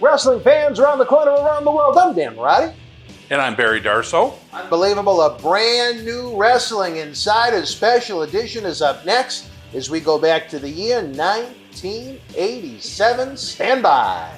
Wrestling fans around the corner, around the world, I'm Dan Marty. And I'm Barry Darso. Unbelievable, a brand new Wrestling Insider special edition is up next as we go back to the year 1987. Stand by.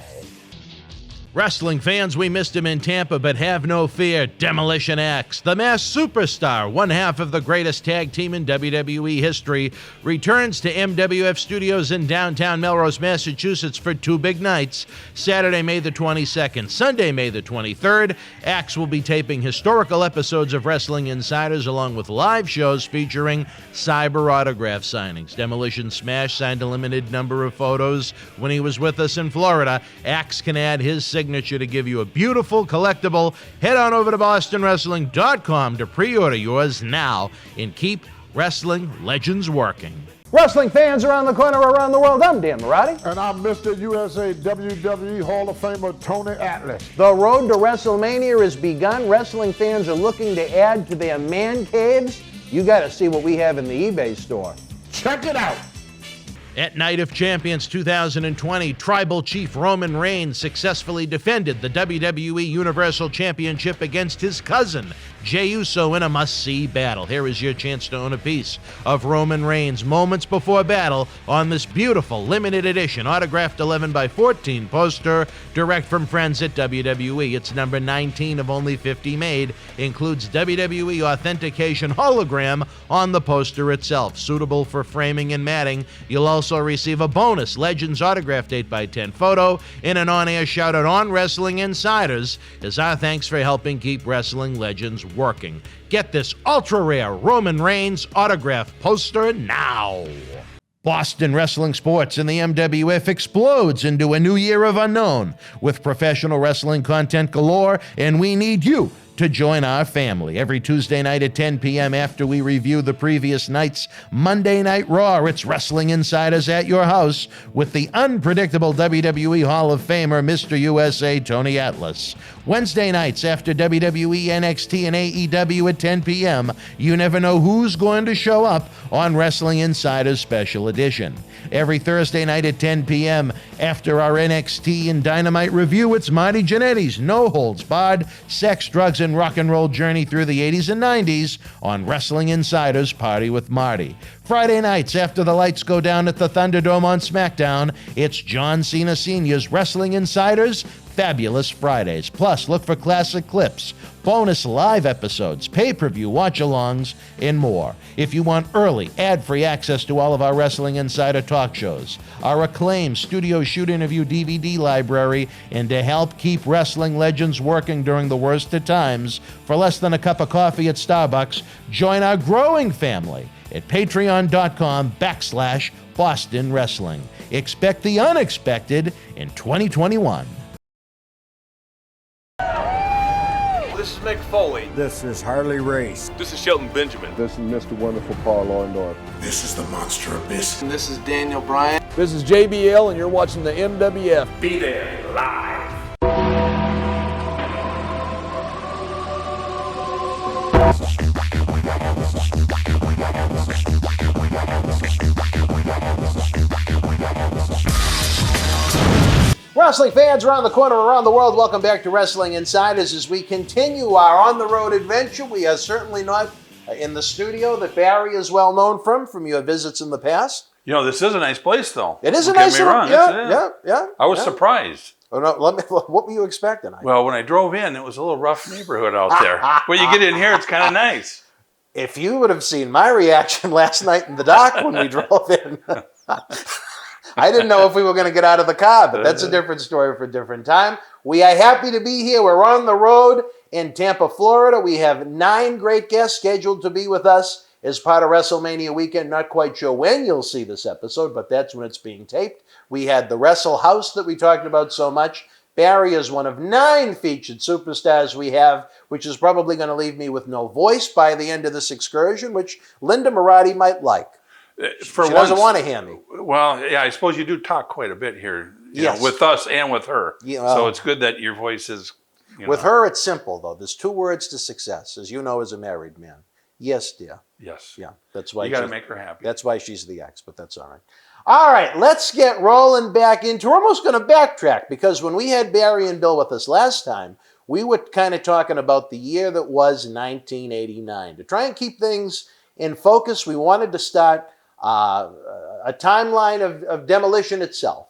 Wrestling fans, we missed him in Tampa, but have no fear. Demolition X, the masked superstar, one half of the greatest tag team in WWE history, returns to MWF Studios in downtown Melrose, Massachusetts for two big nights. Saturday, May the 22nd, Sunday, May the 23rd. X will be taping historical episodes of Wrestling Insiders along with live shows featuring cyber autograph signings. Demolition Smash signed a limited number of photos when he was with us in Florida. X can add his signature to give you a beautiful collectible. Head on over to bostonwrestling.com to pre-order yours now and keep wrestling legends working. Wrestling fans around the corner, around the world, I'm Dan Marty. And I'm Mr. USA WWE Hall of Famer Tony Atlas. The road to WrestleMania has begun. Wrestling fans are looking to add to their man caves. You got to see what we have in the eBay store. Check it out. At Night of Champions 2020, Tribal Chief Roman Reigns successfully defended the WWE Universal Championship against his cousin, Jey Uso, in a must-see battle. Here is your chance to own a piece of Roman Reigns moments before battle on this beautiful limited edition autographed 11x14 poster direct from friends at WWE. It's number 19 of only 50 made. Includes WWE authentication hologram on the poster itself, suitable for framing and matting. You'll also receive a bonus Legends autographed 8x10 photo and an on-air shout-out on Wrestling Insiders as our thanks for helping keep Wrestling Legends working. Get this ultra-rare Roman Reigns autograph poster now. Boston Wrestling Sports and the MWF explodes into a new year of unknown with professional wrestling content galore, and we need you to join our family. Every Tuesday night at 10 p.m. after we review the previous night's Monday Night Raw, it's Wrestling Insiders at your house with the unpredictable WWE Hall of Famer, Mr. USA Tony Atlas. Wednesday nights after WWE, NXT, and AEW at 10 p.m., you never know who's going to show up on Wrestling Insiders Special Edition. Every Thursday night at 10 p.m. after our NXT and Dynamite review, it's Marty Jannetty's No Holds Barred Sex, Drugs, and Rock and Roll journey through the 80s and 90s on Wrestling Insiders Party with Marty. Friday nights after the lights go down at the Thunderdome on SmackDown, it's John Cena Sr.'s Wrestling Insiders Fabulous Fridays. Plus, look for classic clips, bonus live episodes, pay-per-view watch-alongs, and more. If you want early, ad-free access to all of our Wrestling Insider talk shows, our acclaimed studio shoot interview DVD library, and to help keep wrestling legends working during the worst of times, for less than a cup of coffee at Starbucks, join our growing family at patreon.com/Boston Wrestling. Expect the unexpected in 2021. This is Mick Foley. This is Harley Race. This is Shelton Benjamin. This is Mr. Wonderful Paul Orndorff. This is the Monster Abyss. And this is Daniel Bryan. This is JBL, and you're watching the MWF. Be there live. Wrestling fans around the corner, around the world, welcome back to Wrestling Insiders. As we continue our on-the-road adventure, we are certainly not in the studio that Barry is well known from your visits in the past. You know, this is a nice place, though. It is a Don't get nice me wrong. yeah. I was surprised. Oh, no, what were you expecting? Well, when I drove in, it was a little rough neighborhood out there. When you get in here, it's kind of nice. If you would have seen my reaction last night in the dock when we drove in, I didn't know if we were going to get out of the car, but that's a different story for a different time. We are happy to be here. We're on the road in Tampa, Florida. We have 9 great guests scheduled to be with us as part of WrestleMania weekend. Not quite sure when you'll see this episode, but that's when it's being taped. We had the Wrestle House that we talked about so much. Barry is one of 9 featured superstars we have, which is probably going to leave me with no voice by the end of this excursion, which Linda Marotti might like. She doesn't want to hear me. Well, yeah, I suppose you do talk quite a bit here, you Yes. know, with us and with her. Yeah, so it's good that your voice is, With her, it's simple, though. There's 2 words to success, as you know as a married man. Yes, dear. Yes. Yeah, that's why You got to make her happy. That's why she's the ex, but that's all right. All right, let's get rolling back into. We're almost going to backtrack because when we had Barry and Bill with us last time, we were kind of talking about the year that was 1989. To try and keep things in focus, we wanted to start a timeline of Demolition itself.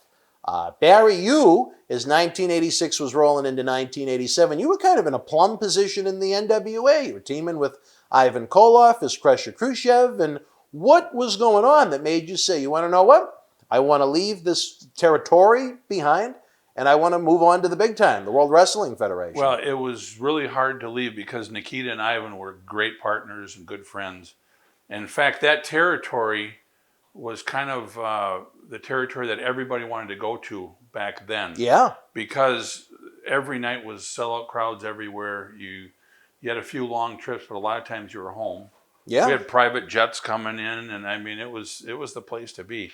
Barry, you, as 1986 was rolling into 1987, you were kind of in a plum position in the NWA. You were teaming with Ivan Koloff as Crusher Khrushchev, and what was going on that made you say, you want to know what? I want to leave this territory behind, and I want to move on to the big time, the World Wrestling Federation. Well, it was really hard to leave because Nikita and Ivan were great partners and good friends. And in fact, that territory was kind of the territory that everybody wanted to go to back then. Yeah. Because every night was sellout crowds everywhere. You had a few long trips, but a lot of times you were home. Yeah. We had private jets coming in, and I mean, it was the place to be.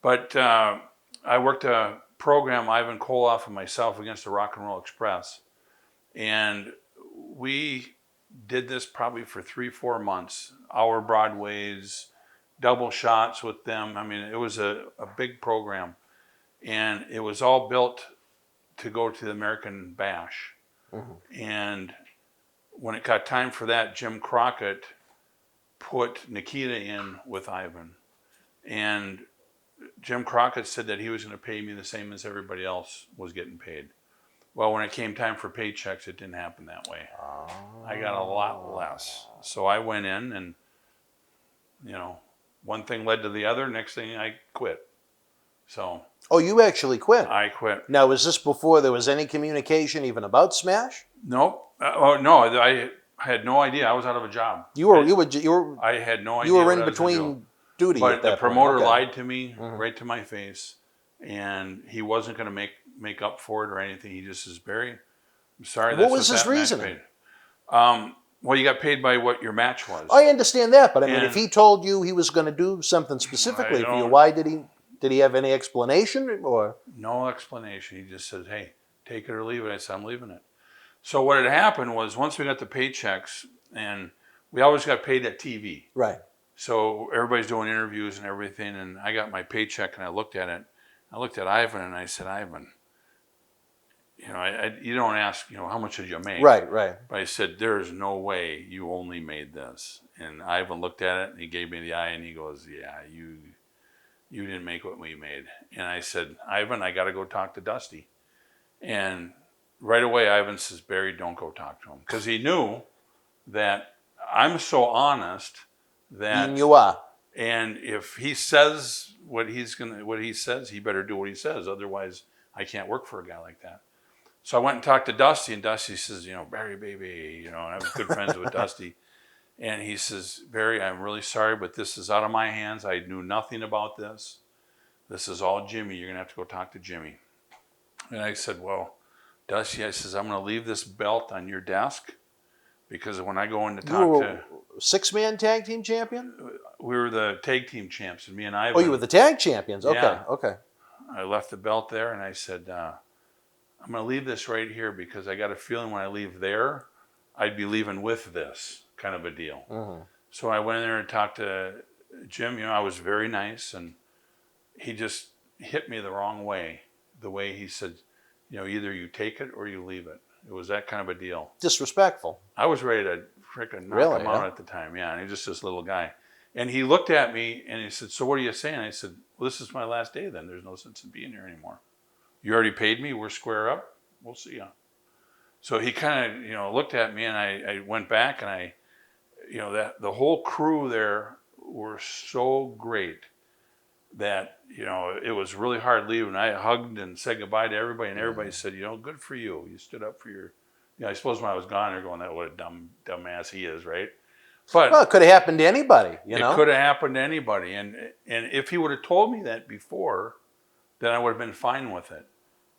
But I worked a program, Ivan Koloff and myself, against the Rock and Roll Express. And we did this probably for 3-4 months. Hour Broadways, double shots with them. I mean, it was a big program. And it was all built to go to the American Bash. Mm-hmm. And when it got time for that, Jim Crockett put Nikita in with Ivan. And Jim Crockett said that he was going to pay me the same as everybody else was getting paid. Well, when it came time for paychecks, it didn't happen that way. Oh. I got a lot less. So I went in and, one thing led to the other. Next thing, I quit. So. Oh, you actually quit? I quit. Now, was this before there was any communication even about Smash? Nope. No, I had no idea. I was out of a job. You were. I had no idea. You were in between duty. But at that the promoter point. Okay. lied to me right to my face, and he wasn't going to make up for it or anything. He just says, "Barry, I'm sorry." What was his reasoning? Well, you got paid by what your match was. I understand that, but I mean, if he told you he was going to do something specifically for you, why did he? Did he have any explanation or? No explanation. He just said, "Hey, take it or leave it." I said, "I'm leaving it." So what had happened was once we got the paychecks, and we always got paid at TV. Right. So everybody's doing interviews and everything, and I got my paycheck and I looked at it. I looked at Ivan and I said, "Ivan, you don't ask, how much did you make?" Right, right. But I said, "There is no way you only made this." And Ivan looked at it and he gave me the eye and he goes, "Yeah, you didn't make what we made." And I said, "Ivan, I got to go talk to Dusty." And right away, Ivan says, "Barry, don't go talk to him." Because he knew that I'm so honest that you are. And if he says what he says, he better do what he says. Otherwise, I can't work for a guy like that. So I went and talked to Dusty, and Dusty says, "Barry, baby," and I was good friends with Dusty. And he says, "Barry, I'm really sorry, but this is out of my hands. I knew nothing about this. This is all Jimmy. You're going to have to go talk to Jimmy." And I said, "Well, Dusty," I says, "I'm going to leave this belt on your desk because when I go in to talk to..." 6-man tag team champion? We were the tag team champs, and me and Ivan. Oh, you were the tag champions. Okay, yeah. Okay. I left the belt there, and I said, "I'm going to leave this right here because I got a feeling when I leave there, I'd be leaving with this," kind of a deal. Mm-hmm. So I went in there and talked to Jim. I was very nice, and he just hit me the wrong way. The way he said, either you take it or you leave it. It was that kind of a deal. Disrespectful. I was ready to freaking knock him out at the time. Yeah, and he's just this little guy. And he looked at me and he said, "So what are you saying?" I said, "Well, this is my last day then. There's no sense in being here anymore. You already paid me. We're square up. We'll see ya." So he kind of, looked at me, and I went back, and the whole crew there were so great that, it was really hard leaving. I hugged and said goodbye to everybody, and everybody said, "Good for you. You stood up for your..." I suppose when I was gone, they're going, "That what a dumbass he is," right? But well, it could have happened to anybody, It could have happened to anybody. And if he would have told me that before, then I would have been fine with it.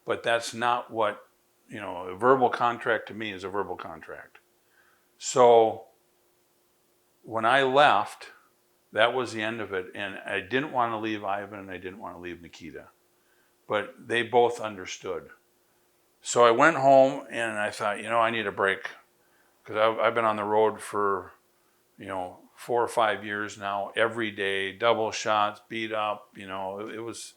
But that's not what, a verbal contract to me is a verbal contract. So when I left, that was the end of it. And I didn't want to leave Ivan, and I didn't want to leave Nikita. But they both understood. So I went home, and I thought, I need a break. Because I've been on the road for, 4 or 5 years now, every day, double shots, beat up. It was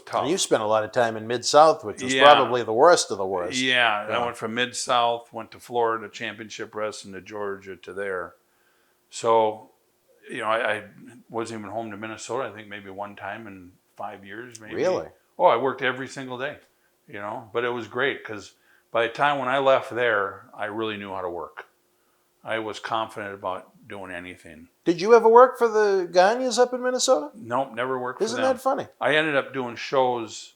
tough. And you spent a lot of time in Mid-South, which was Yeah. probably the worst of the worst. Yeah, I went from Mid-South, went to Florida, championship wrestling, to Georgia, to there. So, I wasn't even home to Minnesota, I think maybe one time in 5 years, maybe. Really? Oh, I worked every single day, but it was great because by the time when I left there, I really knew how to work. I was confident about doing anything. Did you ever work for the Ghanaians up in Minnesota? Nope, never worked for them. Isn't that funny? I ended up doing shows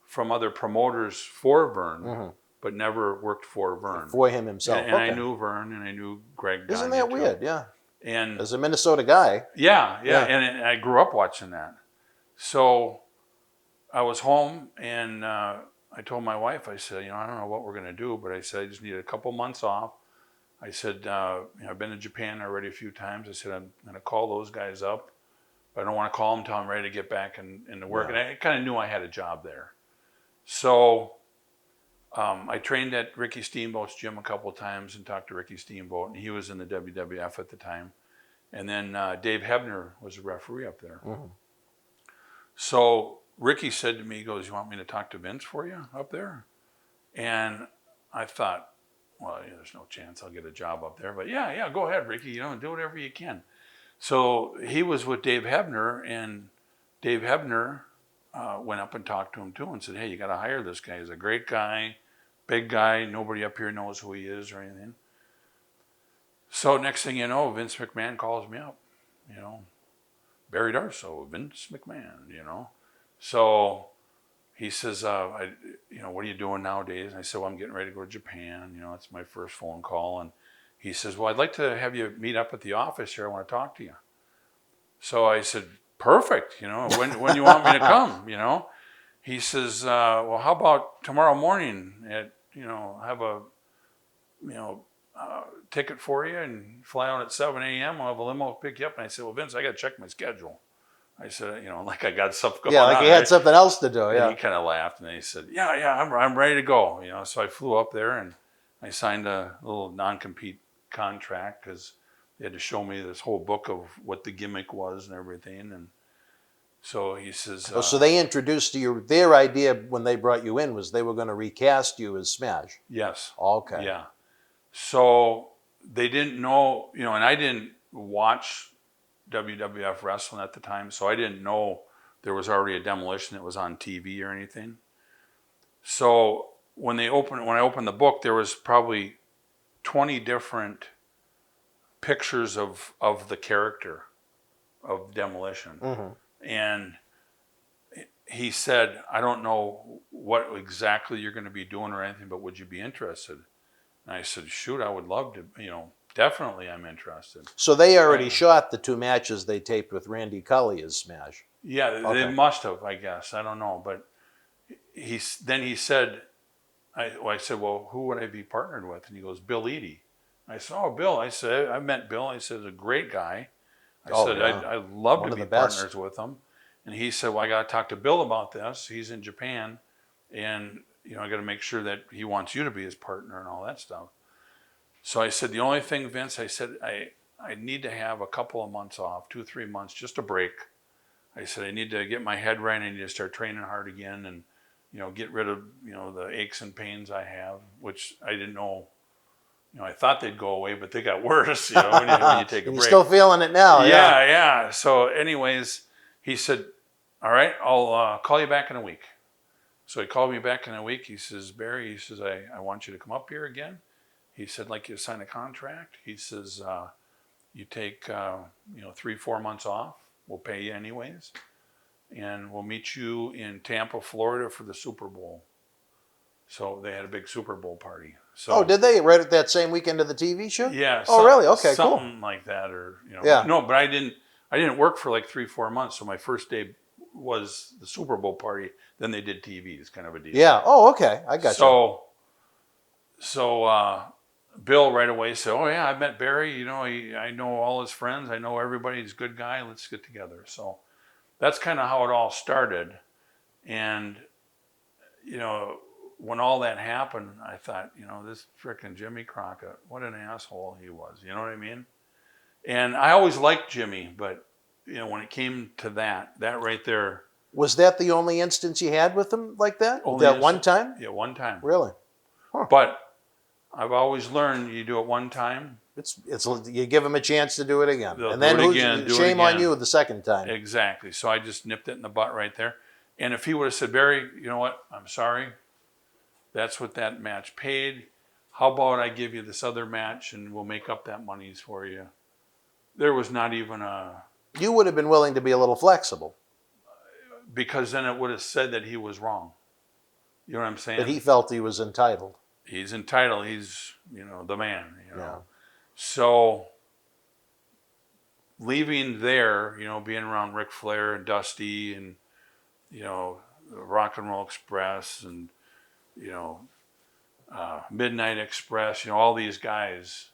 from other promoters for Vern, but never worked for Vern. For him himself. And okay. I knew Vern and I knew Greg. Isn't Gagne, that too. weird? Yeah. And as a Minnesota guy. Yeah. And I grew up watching that. So I was home and I told my wife, I said, I don't know what we're going to do, but I said, I just need a couple months off. I said, I've been to Japan already a few times. I said, I'm going to call those guys up, but I don't want to call them until I'm ready to get back into work. And I kind of knew I had a job there. So I trained at Ricky Steamboat's gym a couple of times and talked to Ricky Steamboat, and he was in the WWF at the time. And then Dave Hebner was a referee up there. So Ricky said to me, he goes, you want me to talk to Vince for you up there? And I thought, well, there's no chance I'll get a job up there. But yeah, go ahead, Ricky. Do whatever you can. So he was with Dave Hebner, and Dave Hebner went up and talked to him too and said, hey, you got to hire this guy. He's a great guy, big guy. Nobody up here knows who he is or anything. So next thing you know, Vince McMahon calls me up. Barry Darso, Vince McMahon. So he says, what are you doing nowadays? And I said, well, I'm getting ready to go to Japan. It's my first phone call. And he says, well, I'd like to have you meet up at the office here. I want to talk to you. So I said, perfect. When you want me to come, He says, well, how about tomorrow morning at, have a, ticket for you and fly out at 7 a.m. I'll have a limo pick you up. And I said, well, Vince, I got to check my schedule. I said, like I got stuff going on. Yeah, like you had something else to do. Yeah. And he kind of laughed and he said, yeah, I'm ready to go. So I flew up there and I signed a little non-compete contract because they had to show me this whole book of what the gimmick was and everything. And so he says, so they introduced you. Their idea when they brought you in was they were going to recast you as Smash. Yes. Okay. Yeah. So they didn't know, and I didn't watch WWF wrestling at the time, so I didn't know there was already a Demolition that was on TV or anything. So when I opened the book, there was probably 20 different pictures of the character of Demolition. And he said, I don't know what exactly you're going to be doing or anything, but would you be interested? And I said, shoot, I would love to, definitely I'm interested. So they already shot the 2 matches they taped with Randy Cully as Smash. Yeah, Okay. They must have, I guess. I don't know. But he said, I said, well, who would I be partnered with? And he goes, Bill Eadie. I said, oh, Bill. I said, I met Bill. I said, he's a great guy. I said, yeah. I'd love One to of be the best. partners with him. And he said, well, I got to talk to Bill about this. He's in Japan. And, I got to make sure that he wants you to be his partner and all that stuff. So I said, the only thing, Vince, I said, I need to have a couple of months off, 2-3 months, just a break. I said, I need to get my head right. I need to start training hard again and, get rid of, the aches and pains I have, which I didn't know. I thought they'd go away, but they got worse, when you take a break. You're still feeling it now. Yeah. So anyways, he said, all right, I'll call you back in a week. So he called me back in a week. He says, Barry, he says, I want you to come up here again. He said, like you to sign a contract. He says, you take, 3-4 months off. We'll pay you anyways. And we'll meet you in Tampa, Florida for the Super Bowl. So they had a big Super Bowl party. So, did they? Right at that same weekend of the TV show? Yeah. Really? Okay, cool. Something like that, or Yeah. No, but I didn't work for like 3-4 months. So my first day was the Super Bowl party. Then they did TV. It's kind of a deal. Yeah. Oh, okay. I got you. So Bill right away said, oh yeah, I met Barry. I know all his friends. I know everybody. He's a good guy. Let's get together. So that's kind of how it all started. And when all that happened, I thought, this frickin' Jimmy Crockett, what an asshole he was. You know what I mean? And I always liked Jimmy, but when it came to that right there. Was that the only instance you had with him like that? Only That one time? Yeah, one time. Really? Huh. But I've always learned you do it one time. It's you give him a chance to do it again, They'll and then do it again, do it shame on again. you the second time. Exactly. So I just nipped it in the butt right there. And if he would have said, Barry, you know what? I'm sorry. That's what that match paid. How about I give you this other match and we'll make up that monies for you? There was not even a... You would have been willing to be a little flexible. Because then it would have said that he was wrong. You know what I'm saying? But he felt he was entitled. He's entitled. He's, the man. Yeah. So leaving there, being around Ric Flair and Dusty and, the Rock and Roll Express and, Midnight Express, all these guys,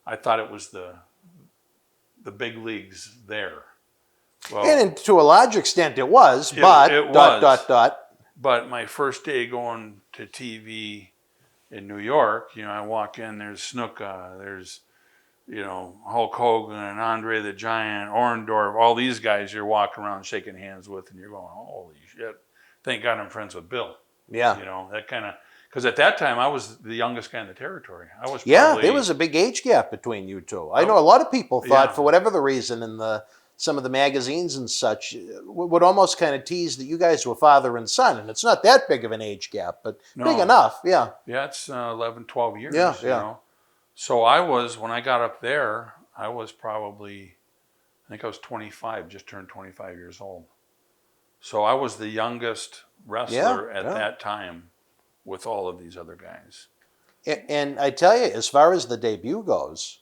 I thought it was the big leagues there. Well, And to a large extent it was, but it was. ... But my first day going to TV in New York, I walk in, there's Snuka, there's, Hulk Hogan and Andre the Giant, Orndorff, all these guys you're walking around shaking hands with, and you're going, holy shit. Thank God I'm friends with Bill. Yeah. That kind of, because at that time I was the youngest guy in the territory. I was there was a big age gap between you two. I know a lot of people thought, for whatever the reason, in some of the magazines and such, would almost kind of tease that you guys were father and son, and it's not that big of an age gap, but big enough, yeah. Yeah, it's 11, 12 years, Yeah. So when I got up there, I was probably, I think I was 25, just turned 25 years old. So I was the youngest wrestler at that time with all of these other guys. And I tell you, as far as the debut goes,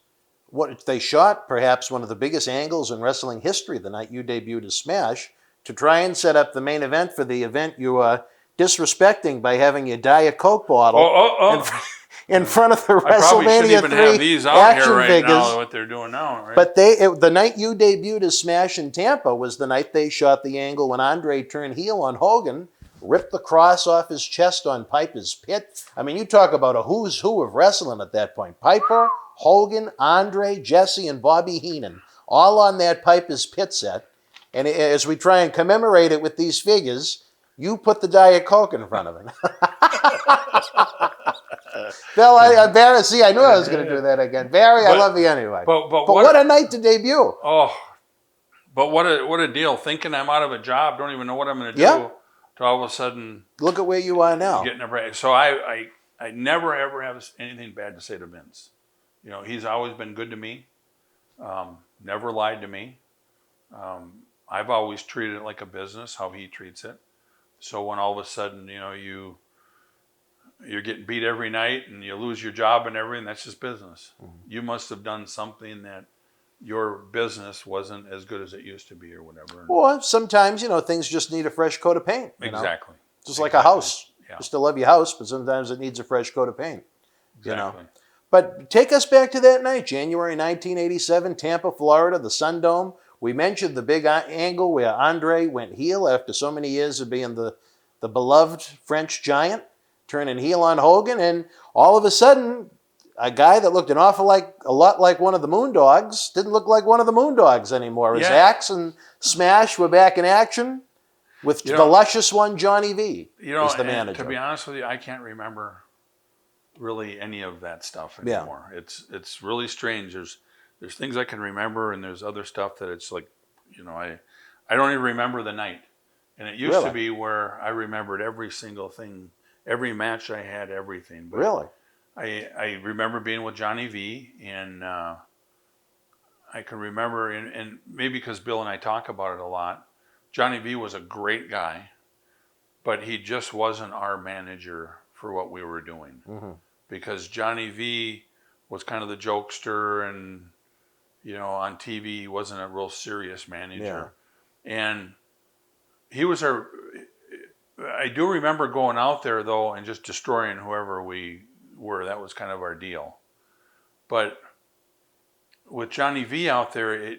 what they shot perhaps one of the biggest angles in wrestling history the night you debuted as Smash to try and set up the main event for the event you are disrespecting by having your Diet Coke bottle in front of the I probably shouldn't WrestleMania even have 3 these out action here right figures. now, what they're doing now, right? But the night you debuted as Smash in Tampa was the night they shot the angle when Andre turned heel on Hogan, ripped the cross off his chest on Piper's pit. I mean, you talk about a who's who of wrestling at that point. Piper, Hogan, Andre, Jesse, and Bobby Heenan, all on that Piper's pit set. And as we try and commemorate it with these figures, you put the Diet Coke in front of it. Bill, Barry, see, I knew I was going to do that again. Barry, I love you anyway. But what a night to debut. Oh, but what a deal. Thinking I'm out of a job, don't even know what I'm going to do. Yeah. To all of a sudden, look at where you are now. Getting a break. So I never ever have anything bad to say to Vince. He's always been good to me. Never lied to me. I've always treated it like a business, how he treats it. So when all of a sudden, you're getting beat every night and you lose your job and everything, that's just business. Mm-hmm. You must have done something that your business wasn't as good as it used to be or whatever. Well, sometimes, things just need a fresh coat of paint. Exactly. Just like a house. Yeah. You still love your house, but sometimes it needs a fresh coat of paint. Exactly. But take us back to that night, January 1987, Tampa, Florida, the Sun Dome. We mentioned the big angle where Andre went heel after so many years of being the beloved French giant, turning heel on Hogan, and all of a sudden, a guy that looked a lot like one of the Moondogs didn't look like one of the Moondogs anymore. His Axe and Smash were back in action with the luscious one, Johnny V, as the manager. To be honest with you, I can't remember really any of that stuff anymore. Yeah. It's really strange. There's things I can remember, and there's other stuff that it's like, I don't even remember the night. And it used to be where I remembered every single thing, every match I had, everything. But really? I remember being with Johnny V, and I can remember, and maybe because Bill and I talk about it a lot, Johnny V was a great guy, but he just wasn't our manager for what we were doing. Mm-hmm. Because Johnny V was kind of the jokester, and on TV he wasn't a real serious manager. Yeah. And he was I do remember going out there though and just destroying whoever we were. That was kind of our deal. But with Johnny V out there,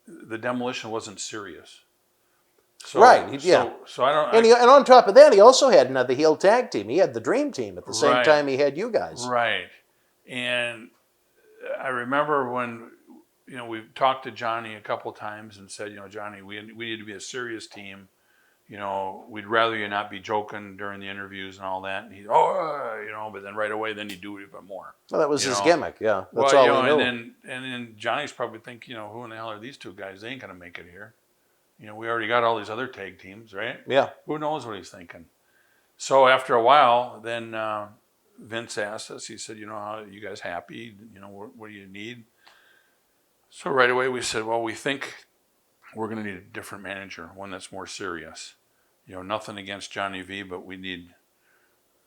the Demolition wasn't serious. So, right, yeah. So I don't. And on top of that, he also had another heel tag team. He had the Dream Team at the same time he had you guys. Right. And I remember when, we talked to Johnny a couple times and said, Johnny, we need to be a serious team. We'd rather you not be joking during the interviews and all that. And he'd, but then right away, then he'd do it even more. Well, that was his gimmick, yeah. That's well, all we knew. and then Johnny's probably thinking, who in the hell are these two guys? They ain't going to make it here. We already got all these other tag teams, right? Yeah. Who knows what he's thinking? So after a while, then Vince asked us, he said, are you guys happy? What do you need? So right away we said, well, we think we're going to need a different manager, one that's more serious. Nothing against Johnny V, but we need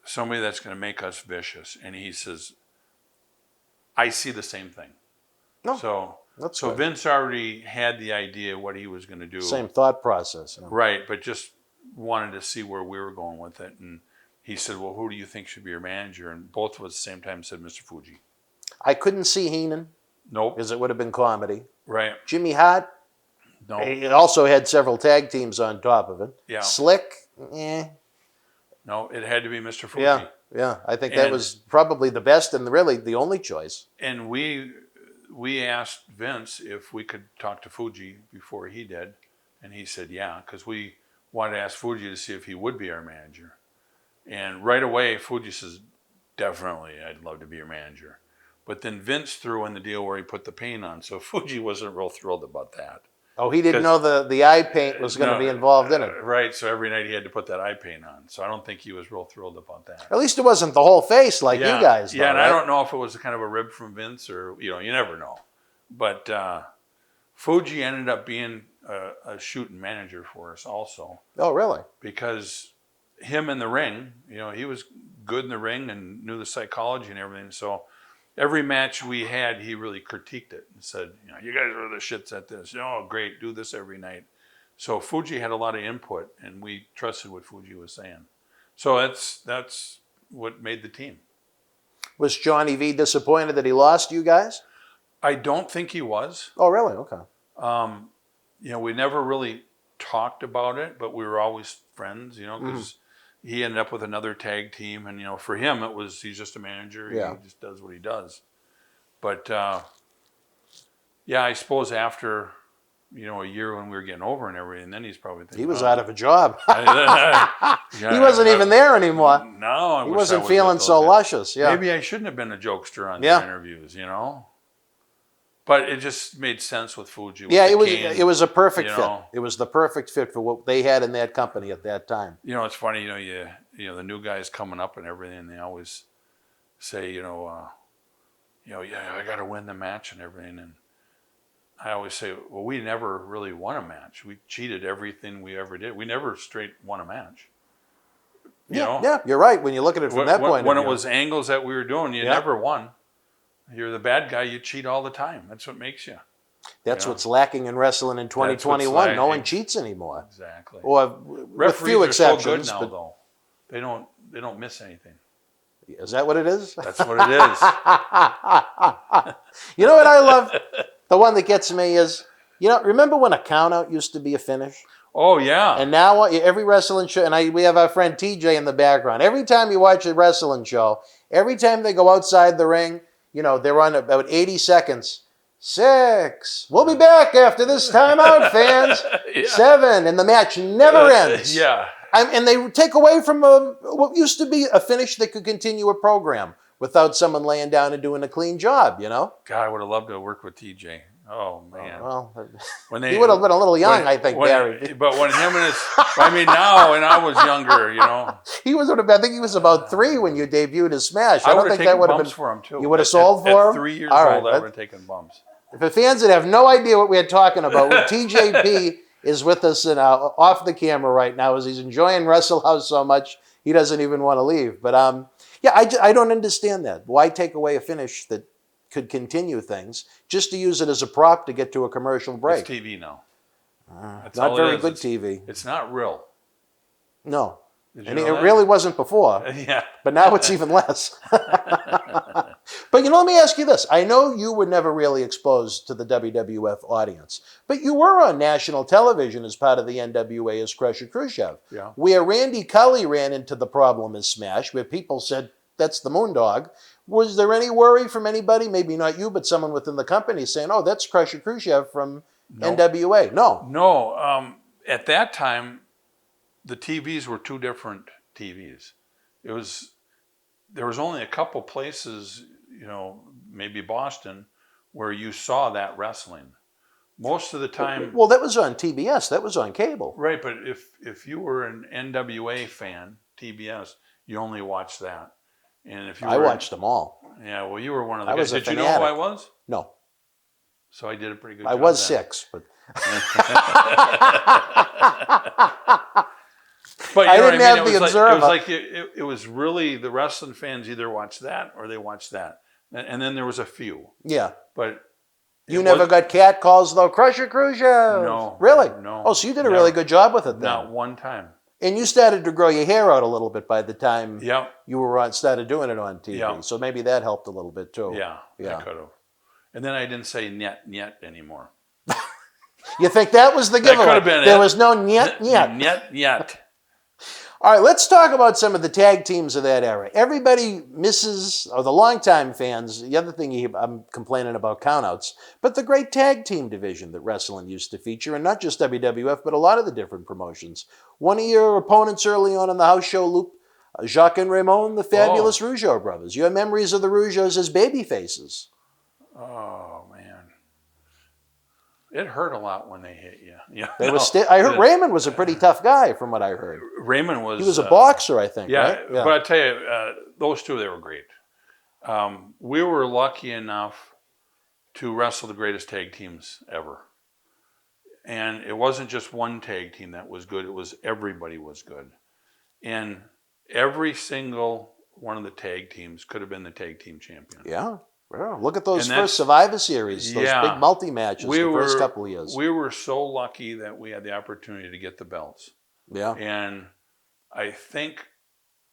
somebody that's going to make us vicious. And he says, I see the same thing. No, so good. Vince already had the idea what he was going to do. Same thought process. Right, but just wanted to see where we were going with it. And he said, well, who do you think should be your manager? And both of us at the same time said Mr. Fuji. I couldn't see Heenan. Nope. Because it would have been comedy. Right. Jimmy Hart. No. He also had several tag teams on top of it. Yeah. Slick. No, it had to be Mr. Fuji. Yeah. I think that was probably the best and really the only choice. And we asked Vince if we could talk to Fuji before he did. And he said, yeah, because we wanted to ask Fuji to see if he would be our manager. And right away, Fuji says, definitely, I'd love to be your manager. But then Vince threw in the deal where he put the paint on. So Fuji wasn't real thrilled about that. Oh, he didn't know the eye paint was going to be involved in it. Right, so every night he had to put that eye paint on. So I don't think he was real thrilled about that. At least it wasn't the whole face like you guys. Yeah, and I don't know if it was kind of a rib from Vince or, you never know. But Fuji ended up being a shooting manager for us also. Oh, really? Because him in the ring, he was good in the ring and knew the psychology and everything. So every match we had, he really critiqued it and said, you guys are the shits at this. Oh, great, do this every night. So Fuji had a lot of input, and we trusted what Fuji was saying. So that's what made the team. Was Johnny V disappointed that he lost you guys? I don't think he was. Oh, really? Okay. We never really talked about it, but we were always friends, because he ended up with another tag team, and for him it was he's just a manager. Yeah. He just does what he does. But I suppose after a year when we were getting over and everything, then he's probably thinking he was out of a job. Yeah, he wasn't even there anymore. No, he wasn't feeling so luscious. Yeah, maybe I shouldn't have been a jokester on the interviews. But it just made sense with Fuji. It was a perfect fit. It was the perfect fit for what they had in that company at that time. It's funny, the new guys coming up and everything, they always say, I got to win the match and everything. And I always say, well, we never really won a match. We cheated everything we ever did. We never straight won a match. Yeah, you're right. When you look at it from that point of view. When it was angles that we were doing, you never won. You're the bad guy. You cheat all the time. That's what makes you. That's what's lacking in wrestling in 2021. No one cheats anymore. Exactly. Or with few exceptions. Referees are so good now, though. They don't miss anything. Is that what it is? That's what it is. You know what I love? The one that gets me is, remember when a count-out used to be a finish? Oh, yeah. And now every wrestling show, and we have our friend TJ in the background. Every time you watch a wrestling show, every time they go outside the ring, they're on about 80 seconds. 6. We'll be back after this timeout, fans. 7. And the match never ends. And they take away from what used to be a finish that could continue a program without someone laying down and doing a clean job, God, I would have loved to work with TJ. Oh, man. He would have been a little young, I think, Barry. But when him and now, when I was younger, He was, I think he was about 3 when you debuted his Smash. I don't think that would have been for him, too. You would have sold for him? At 3 years old, I would have taken bumps. For fans that have no idea what we're talking about, TJP is with us off the camera right now as he's enjoying Wrestle House so much he doesn't even want to leave. But I don't understand that. Why take away a finish that could continue things just to use it as a prop to get to a commercial break? It's TV now. Not very good TV. It's not real. No. And it really wasn't before. Yeah. But now it's even less. But let me ask you this. I know you were never really exposed to the WWF audience, but you were on national television as part of the NWA as Crusher Khrushchev. Yeah. Where Randy Cully ran into the problem as Smash, where people said, that's the Moondog. Was there any worry from anybody, maybe not you, but someone within the company saying, oh, that's Crusher Khrushchev from NWA? No. No. At that time, the TVs were two different TVs. There was only a couple places, maybe Boston, where you saw that wrestling. Most of the time. Well, that was on TBS. That was on cable. Right, but if you were an NWA fan, TBS, you only watched that. And if you I watched them all. Yeah, well, you were one of the I guys. was a Did you know who I was? No. So I did a pretty good job. I was then. 6, but But I didn't have the It Observer. was like it was really the wrestling fans either watched that or they watched that, and then there was a few. yeah. But You never got cat calls though, Crusher Khrushchev? No. Really? No. Oh, so you did a Never. really good job with it then. Not one time. And you started to grow your hair out a little bit by the time Yep. you were started doing it on TV. Yeah. So maybe that helped a little bit too. Yeah. Yeah. I could have. And then I didn't say "niet" anymore. You think that was the That giveaway? could have been There it. was no niet. Niet. All right, let's talk about some of the tag teams of that era. Everybody misses, or the longtime fans, the other thing I'm complaining about countouts, but the great tag team division that wrestling used to feature, and not just WWF, but a lot of the different promotions. One of your opponents early on in the house show loop, Jacques and Ramon, the fabulous Rougeau brothers. You have memories of the Rougeaus as baby faces. Oh man, it hurt a lot when they hit you. Yeah. They was I heard Raymond was a pretty tough guy, from what I heard. Raymond was. He was a boxer, I think. Yeah, right? Yeah. but I tell you, those two, they were great. We were lucky enough to wrestle the greatest tag teams ever. And it wasn't just one tag team that was good, it was everybody was good. And every single one of the tag teams could have been the tag team champion. Yeah. Well, look at those And first Survivor Series, those yeah. big multi-matches the first couple of years. We were so lucky that we had the opportunity to get the belts. Yeah. And I think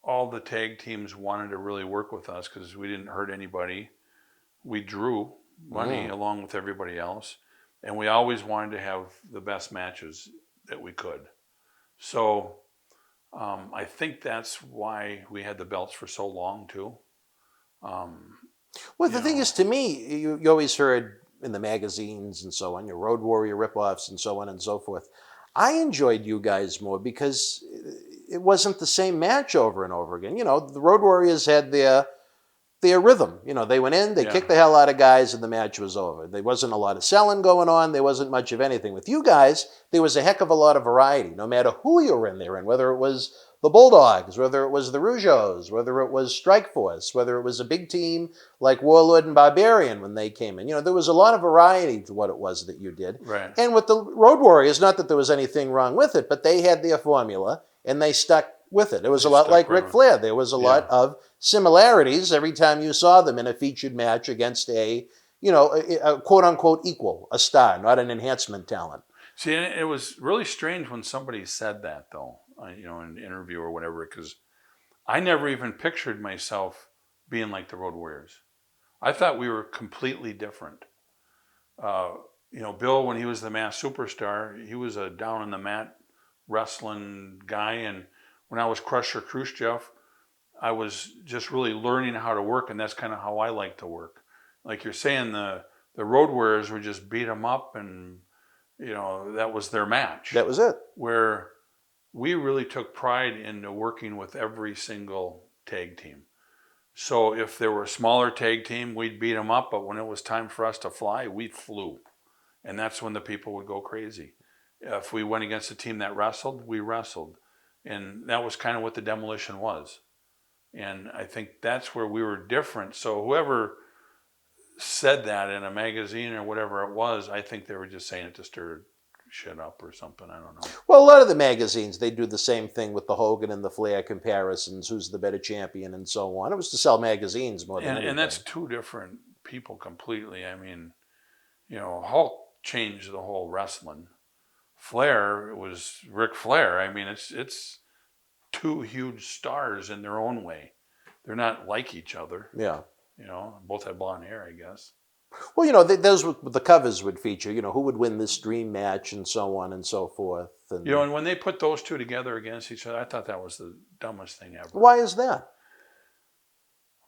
all the tag teams wanted to really work with us because we didn't hurt anybody. We drew money along with everybody else. And we always wanted to have the best matches that we could. So I think that's why we had the belts for so long, too. Well, the thing is, to me, you always heard in the magazines and so on, your Road Warrior ripoffs and so on and so forth. I enjoyed you guys more because it wasn't the same match over and over again. The Road Warriors had their rhythm. They went in, they kicked the hell out of guys, and the match was over. There wasn't a lot of selling going on. There wasn't much of anything. With you guys, there was a heck of a lot of variety, no matter who you were in there, and whether it was the Bulldogs, whether it was the Rougeaus, whether it was Strikeforce, whether it was a big team like Warlord and Barbarian when they came in. There was a lot of variety to what it was that you did. Right. And with the Road Warriors, not that there was anything wrong with it, but they had their formula, and they stuck with it. It was a lot like Ric Flair. There was a lot of similarities every time you saw them in a featured match against a quote-unquote equal, a star, not an enhancement talent. See, it was really strange when somebody said that, though, in an interview or whatever, because I never even pictured myself being like the Road Warriors. I thought we were completely different. Bill, when he was the masked superstar, he was a down-on-the-mat wrestling guy, and when I was Crusher Khrushchev, I was just really learning how to work, and that's kind of how I like to work. Like you're saying, the Road Warriors would just beat them up, and that was their match. That was it. Where we really took pride into working with every single tag team. So if there were a smaller tag team, we'd beat them up, but when it was time for us to fly, we flew. And that's when the people would go crazy. If we went against a team that wrestled, we wrestled. And that was kind of what the Demolition was. And I think that's where we were different. So whoever said that in a magazine or whatever it was, I think they were just saying it to stir shit up or something. I don't know. Well, a lot of the magazines, they do the same thing with the Hogan and the Flair comparisons, who's the better champion and so on. It was to sell magazines more than anything. And that's two different people completely. I mean, Hulk changed the whole wrestling. Flair was Ric Flair. I mean, it's two huge stars in their own way. They're not like each other. Yeah. Both had blonde hair, I guess. Well, those the covers would feature, who would win this dream match and so on and so forth. And, and when they put those two together against each other, I thought that was the dumbest thing ever. Why is that?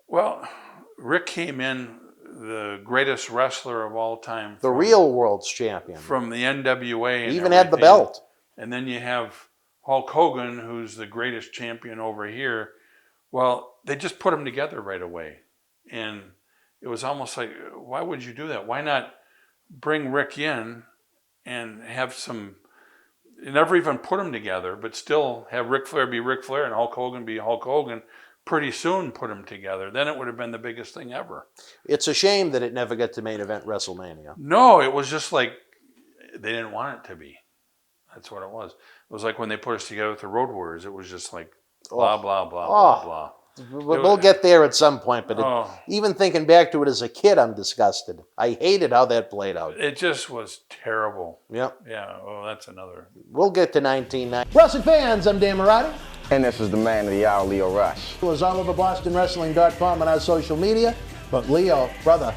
Well, Rick came in the greatest wrestler of all time. The real world's champion. From the NWA. He and even had the everything. belt. And then you have Hulk Hogan, who's the greatest champion over here. Well, they just put them together right away. And it was almost like, why would you do that? Why not bring Rick in and have some, you never even put them together, but still have Ric Flair be Ric Flair and Hulk Hogan be Hulk Hogan. Pretty soon put them together. Then it would have been the biggest thing ever. It's a shame that it never got to main event WrestleMania. No, it was just like, they didn't want it to be. That's what it was. It was like when they put us together with the Road Warriors, it was just like blah, blah, blah, blah, blah. We'll get there at some point, but even thinking back to it as a kid, I'm disgusted. I hated how that played out. It just was terrible. Yep. Yeah, well, that's another. We'll get to 1990. Wrestling fans, I'm Dan Marty. And this is the man of the hour, Leo Rush. It was all over BostonWrestling.com and our social media. But Leo, brother,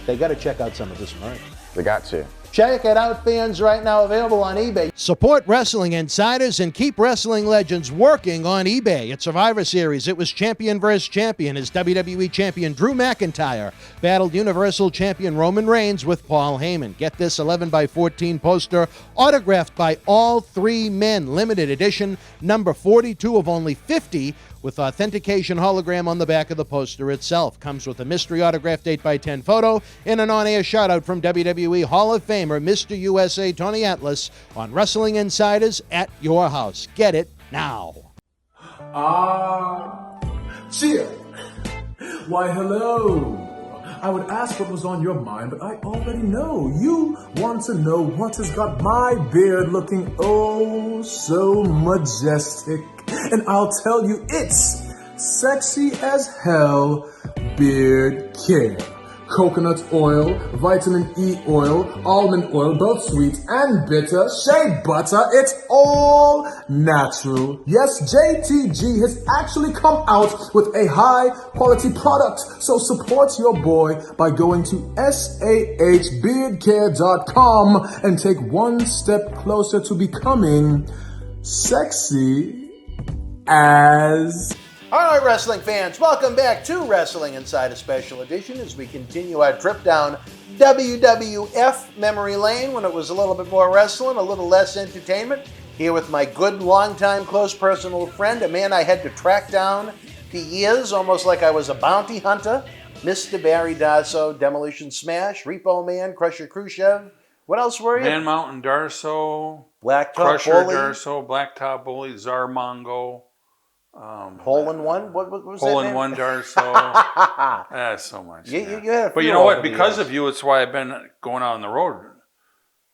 they got to check out some of this merch. They got to. Check it out, fans, right now available on eBay. Support Wrestling Insiders and keep wrestling legends working on eBay. At Survivor Series, it was champion versus champion as WWE champion Drew McIntyre battled Universal champion Roman Reigns with Paul Heyman. Get this 11x14 poster autographed by all three men. Limited edition, number 42 of only 50, with authentication hologram on the back of the poster itself. Comes with a mystery autographed 8x10 photo and an on-air shout-out from WWE Hall of Famer Mr. USA Tony Atlas on Wrestling Insiders at your house. Get it now. Cheer. Why, hello. I would ask what was on your mind, but I already know. You want to know what has got my beard looking oh so majestic. And I'll tell you, it's sexy as hell beard care. Coconut oil, vitamin E oil, almond oil, both sweet and bitter, shea butter, it's all natural. Yes, JTG has actually come out with a high quality product. So support your boy by going to sahbeardcare.com and take one step closer to becoming sexy as... All right, wrestling fans, welcome back to Wrestling Insider Special Edition as we continue our trip down WWF memory lane when it was a little bit more wrestling, a little less entertainment. Here with my good, long-time, close personal friend, a man I had to track down for years, almost like I was a bounty hunter, Mr. Barry Darso, Demolition Smash, Repo Man, Crusher Khrushchev. What else were you? Man Mountain Darso, Blacktop Crusher Bully. Darso, Blacktop Bully, Zarmongo. Hole in One? What was Hole that in name? One Darso. That's so much. You yeah. had a But few you know what? over the Because years. of you, it's why I've been going out on the road.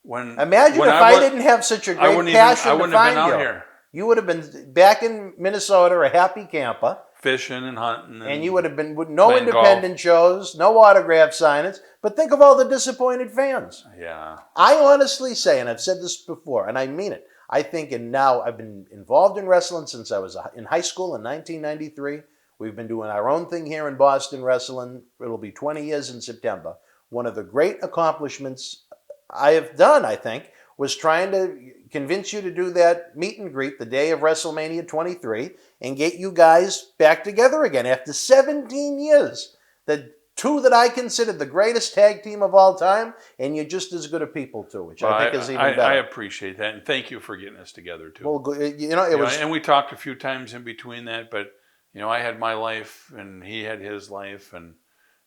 Imagine if I didn't have such a great passion I to wouldn't find have been you. out here You would have been back in Minnesota, a happy camper, fishing and hunting. and you would have been with no playing independent shows, no autograph signings. But think of all the disappointed fans. Yeah. I honestly say, and I've said this before, and I mean it, I think, and now I've been involved in wrestling since I was in high school in 1993. We've been doing our own thing here in Boston wrestling. It'll be 20 years in September. One of the great accomplishments I have done, I think, was trying to convince you to do that meet and greet the day of WrestleMania 23 and get you guys back together again after 17 years. The two that I considered the greatest tag team of all time, and you're just as good a people too, which I think is even better. I appreciate that, and thank you for getting us together too. Well, it was, and we talked a few times in between that, but I had my life and he had his life, and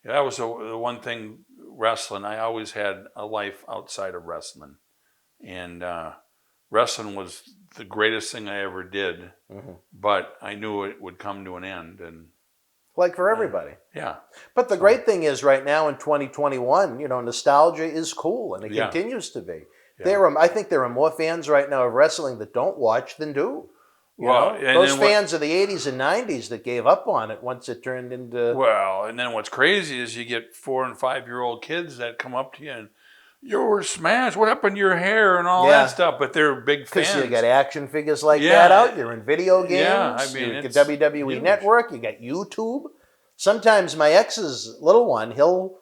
that was the one thing wrestling. I always had a life outside of wrestling, and wrestling was the greatest thing I ever did. Mm-hmm. But I knew it would come to an end, and like for everybody. Yeah. But the great thing is right now in 2021, nostalgia is cool, and it continues to be. Yeah. I think there are more fans right now of wrestling that don't watch than do. Those fans of the 80s and 90s that gave up on it once it turned into... Well, and then what's crazy is you get 4 and 5-year-old kids that come up to you and, you were smashed, what happened to your hair and all that stuff, but they're big fans. Because you got action figures like that out, you're in video games, you get WWE huge. Network, you got YouTube. Sometimes my ex's little one, he'll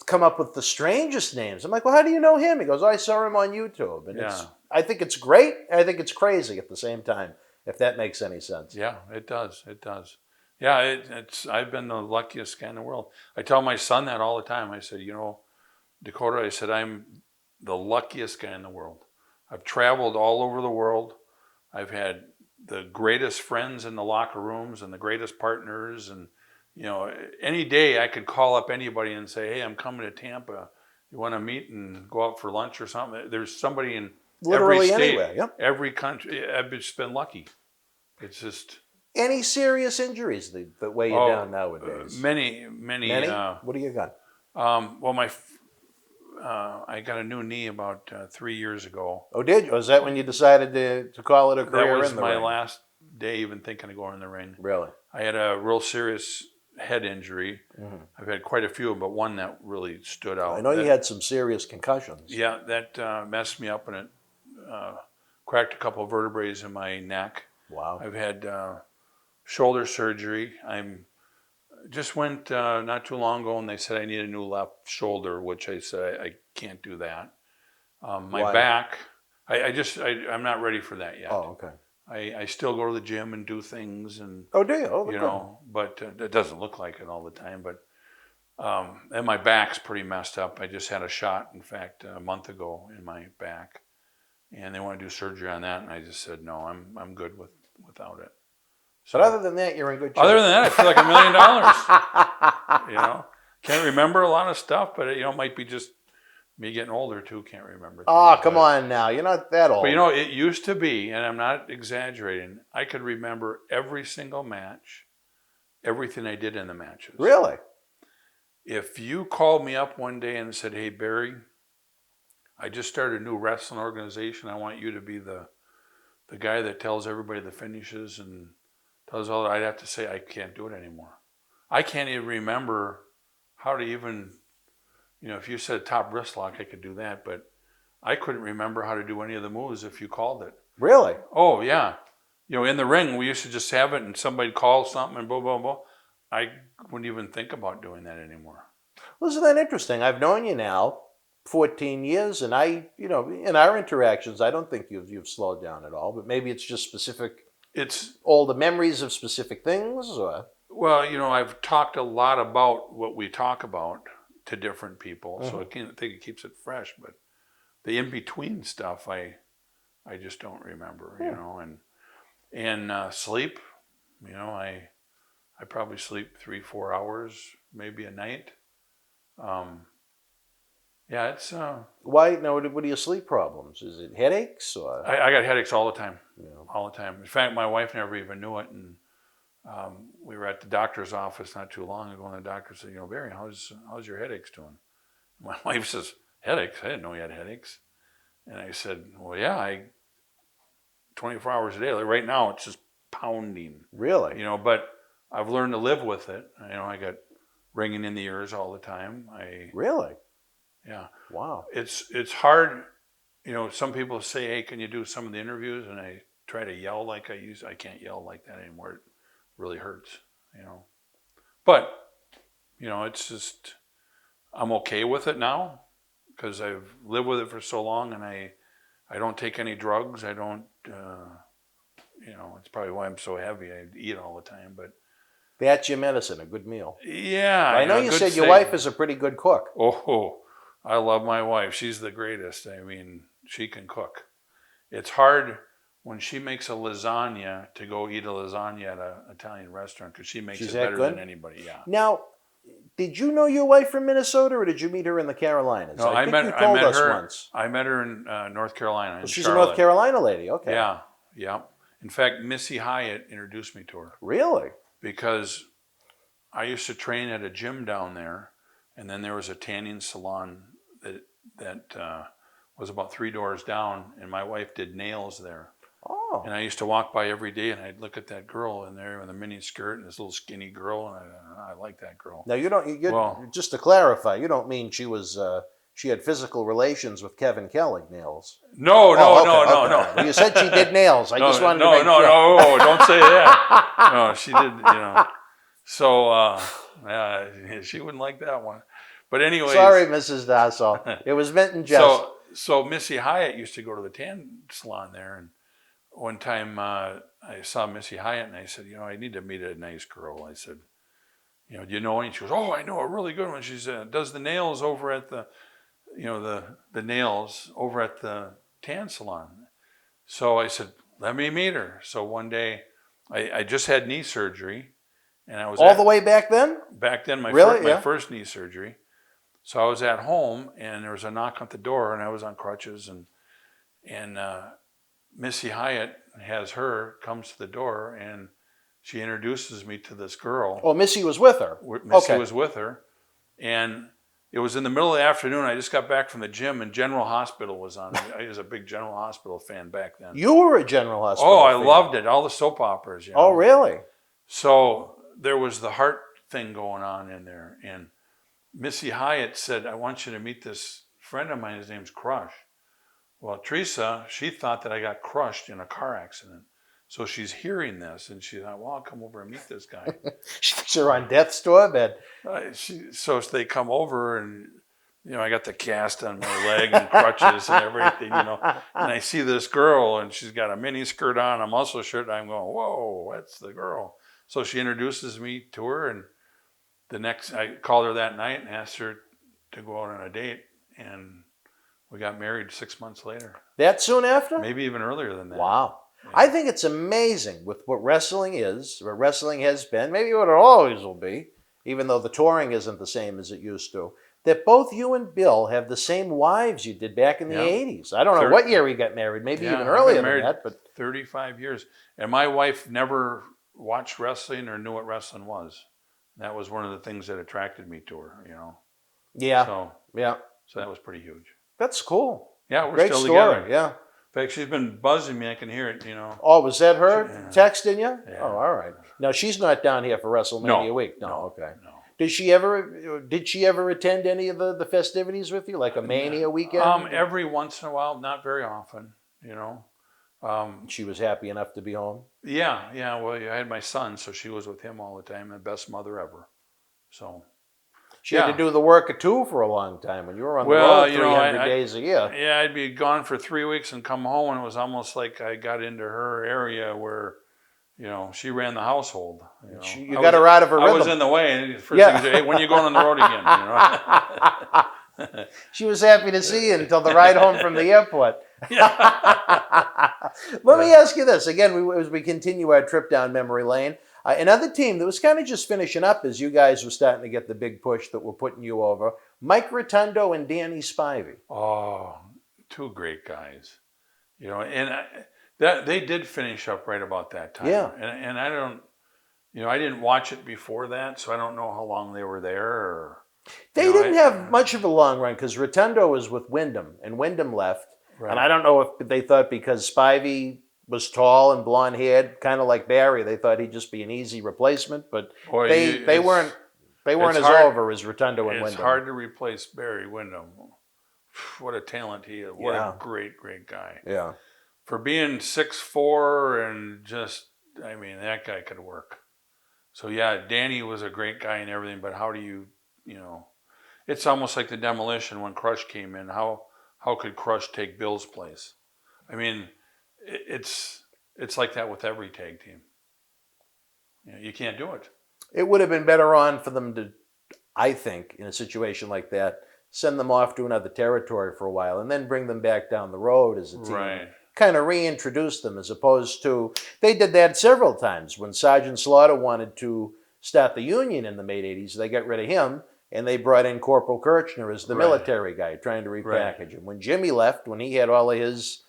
come up with the strangest names. I'm like, well, how do you know him? He goes, I saw him on YouTube. And I think it's great. I think it's crazy at the same time, if that makes any sense. Yeah, it does. It does. Yeah, I've been the luckiest guy in the world. I tell my son that all the time. I said, Dakota, I said, I'm the luckiest guy in the world. I've traveled all over the world. I've had the greatest friends in the locker rooms and the greatest partners. And, any day I could call up anybody and say, hey, I'm coming to Tampa. You want to meet and go out for lunch or something? There's somebody in Literally every state, anywhere, yep. every country. I've just been lucky. It's just... Any serious injuries that weigh you down nowadays? Many. What do you got? Well, I got a new knee about 3 years ago. Oh, did you? Was that when you decided to call it a career That was in the my ring? last day even thinking of going in the ring. Really? I had a real serious head injury. Mm-hmm. I've had quite a few, but one that really stood out. I know you had some serious concussions. Yeah, that messed me up, and it cracked a couple of vertebrae in my neck. Wow. I've had shoulder surgery. Just went not too long ago, and they said I need a new left shoulder, which I said I can't do that. My Why? back, I'm not ready for that yet. Oh, okay. I still go to the gym and do things, and Oh, do you? Oh, but it doesn't look like it all the time. But and my back's pretty messed up. I just had a shot, in fact, a month ago in my back, and they want to do surgery on that, and I just said no, I'm good without it. But other than that, you're in good shape. Other than that, I feel like $1 million. Can't remember a lot of stuff, but it might be just me getting older too. Can't remember. Oh, come on now. You're not that old. But it used to be, and I'm not exaggerating, I could remember every single match, everything I did in the matches. Really? If you called me up one day and said, hey, Barry, I just started a new wrestling organization. I want you to be the guy that tells everybody the finishes and tells all that, I'd have to say I can't do it anymore. I can't even remember how to even, if you said top wrist lock, I could do that, but I couldn't remember how to do any of the moves if you called it. Really? Oh, yeah. In the ring, we used to just have it and somebody call something and blah, blah, blah. I wouldn't even think about doing that anymore. Well, isn't that interesting? I've known you now 14 years, and in our interactions, I don't think you've slowed down at all, but maybe it's just specific... It's all the memories of specific things, or? Well, I've talked a lot about what we talk about to different people, so I think it keeps it fresh. But the in-between stuff, I just don't remember, and sleep, I probably sleep 3-4 hours, maybe a night. Yeah, it's... Why? Now, what are your sleep problems? Is it headaches? Or? I got headaches all the time. Yeah. All the time. In fact, my wife never even knew it. And we were at the doctor's office not too long ago, and the doctor said, Barry, how's your headaches doing? My wife says, headaches? I didn't know you had headaches. And I said, well, yeah, 24 hours a day. Like right now, it's just pounding. Really? But I've learned to live with it. I got ringing in the ears all the time. Really? Yeah. Wow. It's hard. Some people say, hey, can you do some of the interviews? And I try to yell like I can't yell like that anymore. It really hurts, But, it's just, I'm okay with it now because I've lived with it for so long, and I don't take any drugs. I don't, it's probably why I'm so heavy. I eat all the time, but. That's your medicine, a good meal. Yeah. I know you said your wife is a pretty good cook. Oh, I love my wife. She's the greatest. She can cook. It's hard when she makes a lasagna to go eat a lasagna at an Italian restaurant because she makes it better than anybody. Yeah. Now, did you know your wife from Minnesota, or did you meet her in the Carolinas? No, I met her once. I met her in North Carolina. She's a North Carolina lady. Okay. Yeah. In fact, Missy Hyatt introduced me to her. Really? Because I used to train at a gym down there, and then there was a tanning salon that was about 3 doors down, and my wife did nails there. Oh. And I used to walk by every day, and I'd look at that girl in there with a mini skirt and this little skinny girl, and I like that girl. Now, just to clarify, you don't mean she had physical relations with Kevin Kelly nails? No. Well, you said she did nails. I just wanted to make sure. No, don't say that. No, she did, So, she wouldn't like that one. But anyways. Sorry, Mrs. Dassel. It was meant in jest. So Missy Hyatt used to go to the tan salon there, and one time I saw Missy Hyatt, and I said, I need to meet a nice girl. I said, do you know any? She goes, oh, I know a really good one. She does the nails over at the, the nails over at the tan salon. So I said, let me meet her. So one day, I just had knee surgery, and I was All the way back then? Back then, my first knee surgery. So I was at home, and there was a knock at the door, and I was on crutches, and Missy Hyatt comes to the door, and she introduces me to this girl. Oh, Missy was with her. Missy was with her, and it was in the middle of the afternoon. I just got back from the gym, and General Hospital was on. I was a big General Hospital fan back then. You were a General Hospital fan. I loved it. All the soap operas. Oh, really? So there was the heart thing going on in there, and Missy Hyatt said, I want you to meet this friend of mine. His name's Crush. Well, Teresa, she thought that I got crushed in a car accident. So she's hearing this, and she thought, well, I'll come over and meet this guy. She thinks you're on death's door bed. So they come over, and, I got the cast on my leg and crutches and everything, and I see this girl, and she's got a mini skirt on, a muscle shirt, and I'm going, whoa, that's the girl. So she introduces me to her, and I called her that night and asked her to go out on a date, and we got married 6 months later. That soon after? Maybe even earlier than that. Wow. Yeah. I think it's amazing with what wrestling is, what wrestling has been, maybe what it always will be, even though the touring isn't the same as it used to, that both you and Bill have the same wives you did back in the 80s. I don't know what year we got married, maybe even earlier than that. But 35 years. And my wife never watched wrestling or knew what wrestling was. That was one of the things that attracted me to her, Yeah. So that was pretty huge. That's cool. Yeah, we're Great still story. together. Yeah. In fact, she's been buzzing me. I can hear it, Oh, was that her texting you? Yeah. Oh, all right. Now, she's not down here for WrestleMania week. No, okay. No. Did she ever attend any of the festivities with you, like a Mania weekend? Every once in a while, not very often, She was happy enough to be home? Yeah. Well, I had my son, so she was with him all the time, the best mother ever. So... She had to do the work of two for a long time when you were on the road 300 days a year. Yeah, I'd be gone for 3 weeks and come home, and it was almost like I got into her area where, she ran the household. You got her out of her rhythm. I was in the way. And first thing she said, hey, when are you going on the road again? She was happy to see you until the ride home from the airport. Let me ask you this. Again, as we continue our trip down memory lane, another team that was kind of just finishing up as you guys were starting to get the big push that were putting you over, Mike Rotundo and Danny Spivey. Oh, two great guys. And they did finish up right about that time. Yeah. And I don't, I didn't watch it before that, so I don't know how long they were there. They didn't have much of a long run because Rotundo was with Wyndham, and Wyndham left. Right. And I don't know if they thought because Spivey was tall and blonde-haired, kind of like Barry, they thought he'd just be an easy replacement, but they weren't as over as Rotundo and Wyndham. It's hard to replace Barry Windham. What a talent he is. What a great guy. Yeah. For being 6'4" and that guy could work. So Danny was a great guy and everything, but how do you it's almost like the Demolition when Crush came in. How could Crush take Bill's place? I mean, it's like that with every tag team. You can't do it. It would have been better on for them to, I think, in a situation like that, send them off to another territory for a while and then bring them back down the road as a team. Right. Kind of reintroduce them as opposed to, they did that several times. When Sergeant Slaughter wanted to start the Union in the mid-'80s, they got rid of him and they brought in Corporal Kirchner as the military guy trying to repackage him. When Jimmy left, when he had all of his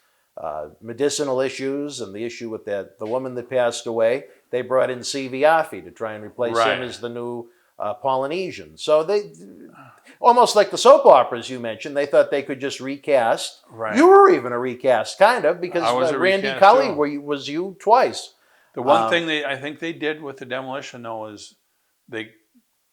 medicinal issues and the issue with the woman that passed away, they brought in C.V. Affey to try and replace him as the new Polynesian. So they, almost like the soap operas you mentioned, they thought they could just recast. Right. You were even a recast, kind of, because Randy Cully was you twice. The one thing I think they did with the Demolition, though, is they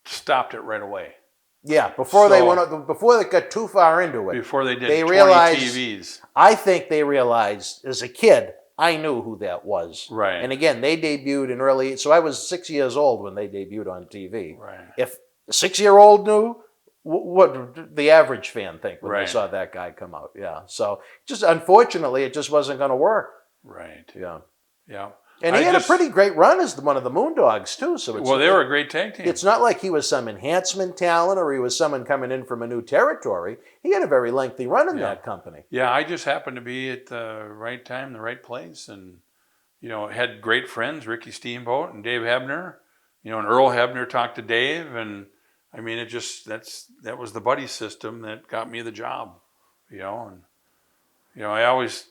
stopped it right away. Yeah, before they got too far into it. Before they did 20 realized, TVs. I think they realized, as a kid, I knew who that was. Right. And again, they debuted in early, so I was 6 years old when they debuted on TV. Right. If a 6-year-old knew, what did the average fan think when they saw that guy come out? Yeah. So just unfortunately, it just wasn't going to work. Right. Yeah. Yeah. And he had a pretty great run as one of the Moondogs, too. So well, they were a great tag team. It's not like he was some enhancement talent or he was someone coming in from a new territory. He had a very lengthy run in that company. Yeah, I just happened to be at the right time, the right place, and, had great friends, Ricky Steamboat and Dave Hebner, and Earl Hebner talked to Dave, and, I mean, that was the buddy system that got me the job, and, I always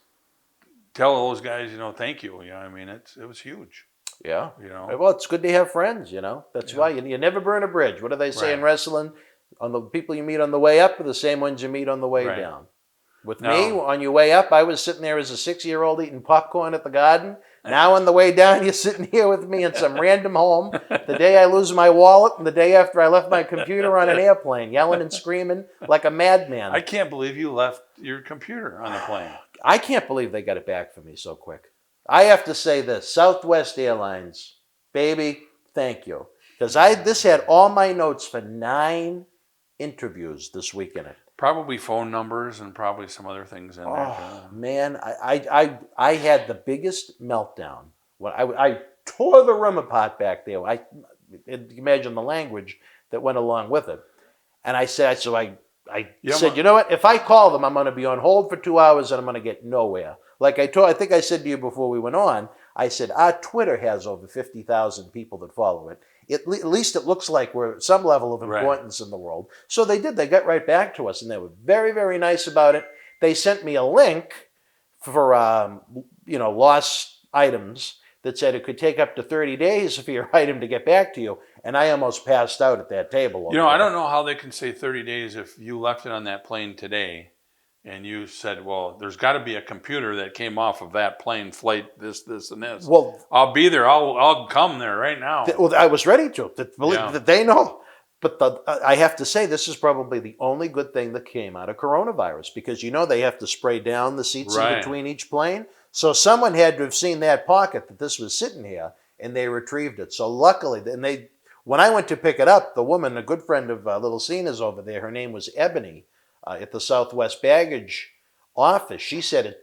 tell those guys, thank you, I mean, it was huge. Yeah. Well, it's good to have friends, That's why you never burn a bridge. What do they say in wrestling? On the people you meet on the way up are the same ones you meet on the way down. With me, on your way up, I was sitting there as a 6-year-old eating popcorn at the Garden. Now on the way down, you're sitting here with me in some random home. The day I lose my wallet and the day after I left my computer on an airplane, yelling and screaming like a madman. I can't believe you left your computer on the plane. I can't believe they got it back for me so quick. I have to say this, Southwest Airlines, baby, thank you. Because this had all my notes for 9 interviews this week in it. Probably phone numbers and probably some other things in there. Oh, man, I had the biggest meltdown. When I tore the room apart back there. Imagine the language that went along with it. And I said, I said, you know what? If I call them, I'm going to be on hold for 2 hours and I'm going to get nowhere. Like I think I said to you before we went on, I said, our Twitter has over 50,000 people that follow it. At least it looks like we're at some level of importance in the world. So they did. They got right back to us, and they were very, very nice about it. They sent me a link for, lost items that said it could take up to 30 days for your item to get back to you. And I almost passed out at that table. I don't know how they can say 30 days if you left it on that plane today and you said, well, there's got to be a computer that came off of that plane flight, this, and this. Well, I'll be there. I'll come there right now. I was ready to. That they know. But I have to say, this is probably the only good thing that came out of coronavirus because, they have to spray down the seats in between each plane. So someone had to have seen that pocket that this was sitting here, and they retrieved it. So luckily, when I went to pick it up, the woman, a good friend of Little Cena's over there, her name was Ebony, at the Southwest Baggage office, she said,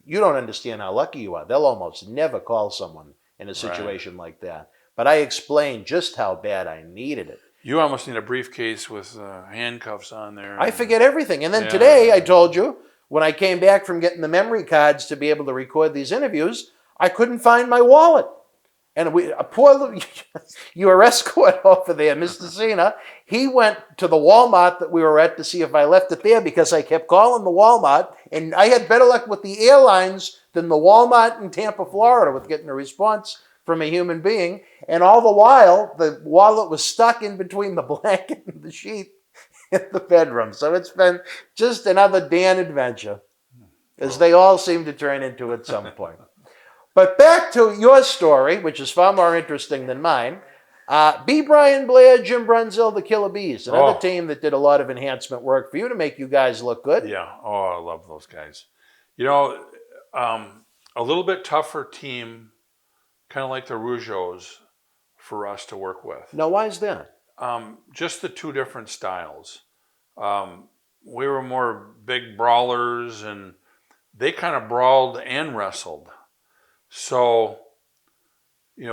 you don't understand how lucky you are. They'll almost never call someone in a situation like that. But I explained just how bad I needed it. You almost need a briefcase with handcuffs on there. I forget everything. And then today, I told you, when I came back from getting the memory cards to be able to record these interviews, I couldn't find my wallet. And a poor little, your escort over there, Mr. Cena, he went to the Walmart that we were at to see if I left it there because I kept calling the Walmart, and I had better luck with the airlines than the Walmart in Tampa, Florida, with getting a response from a human being. And all the while, the wallet was stuck in between the blanket and the sheet in the bedroom. So it's been just another Dan adventure, as they all seem to turn into at some point. But back to your story, which is far more interesting than mine. B. Brian Blair, Jim Brunzell, the Killer Bees, another team that did a lot of enhancement work for you to make you guys look good. Yeah. Oh, I love those guys. A little bit tougher team, kind of like the Rougeaus, for us to work with. Now, why is that? Just the 2 different styles. We were more big brawlers, and they kind of brawled and wrestled. So, we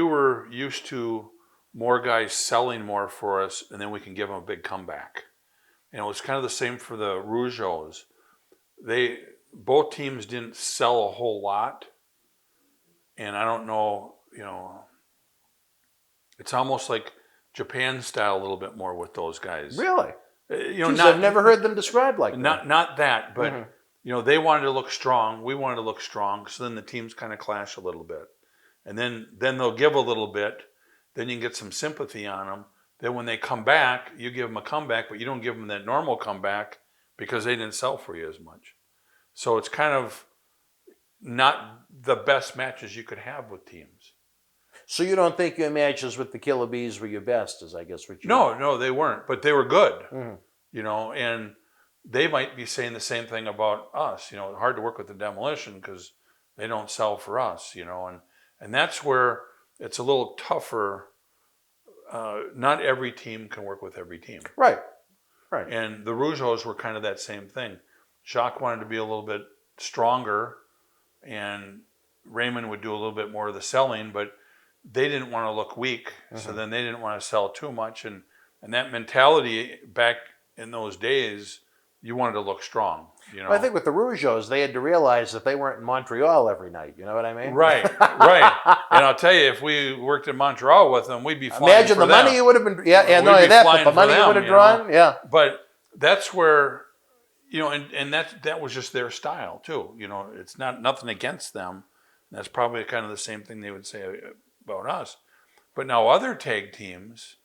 were used to more guys selling more for us, and then we can give them a big comeback. And it was kind of the same for the Rougeaus. Both teams didn't sell a whole lot, and I don't know, it's almost like Japan style a little bit more with those guys. Really? I've never heard them described like that. Not that, but they wanted to look strong. We wanted to look strong. So then the teams kind of clash a little bit. And then they'll give a little bit. Then you can get some sympathy on them. Then when they come back, you give them a comeback, but you don't give them that normal comeback because they didn't sell for you as much. So it's kind of not the best matches you could have with teams. So you don't think your matches with the Killer Bees were your best, is I guess what you... No, they weren't. But they were good. And they might be saying the same thing about us. Hard to work with the Demolition because they don't sell for us, and that's where it's a little tougher. Not every team can work with every team. Right. And the Rougeaus were kind of that same thing. Jacques wanted to be a little bit stronger, and Raymond would do a little bit more of the selling, but they didn't want to look weak, so then they didn't want to sell too much, and that mentality back in those days, you wanted to look strong. You know, Well, I think with the Rougeaus, they had to realize that they weren't in Montreal every night. You know what I mean? right. And I'll tell you, if we worked in Montreal with them, we'd be flying. Imagine for the them. money you would have been. Yeah, We'd not only be that, but flying the for money you them, would have you drawn. know? Yeah. But that's where, you know, and that was just their style too. You know, it's nothing against them. That's probably kind of the same thing they would say about us. But now other tag teams,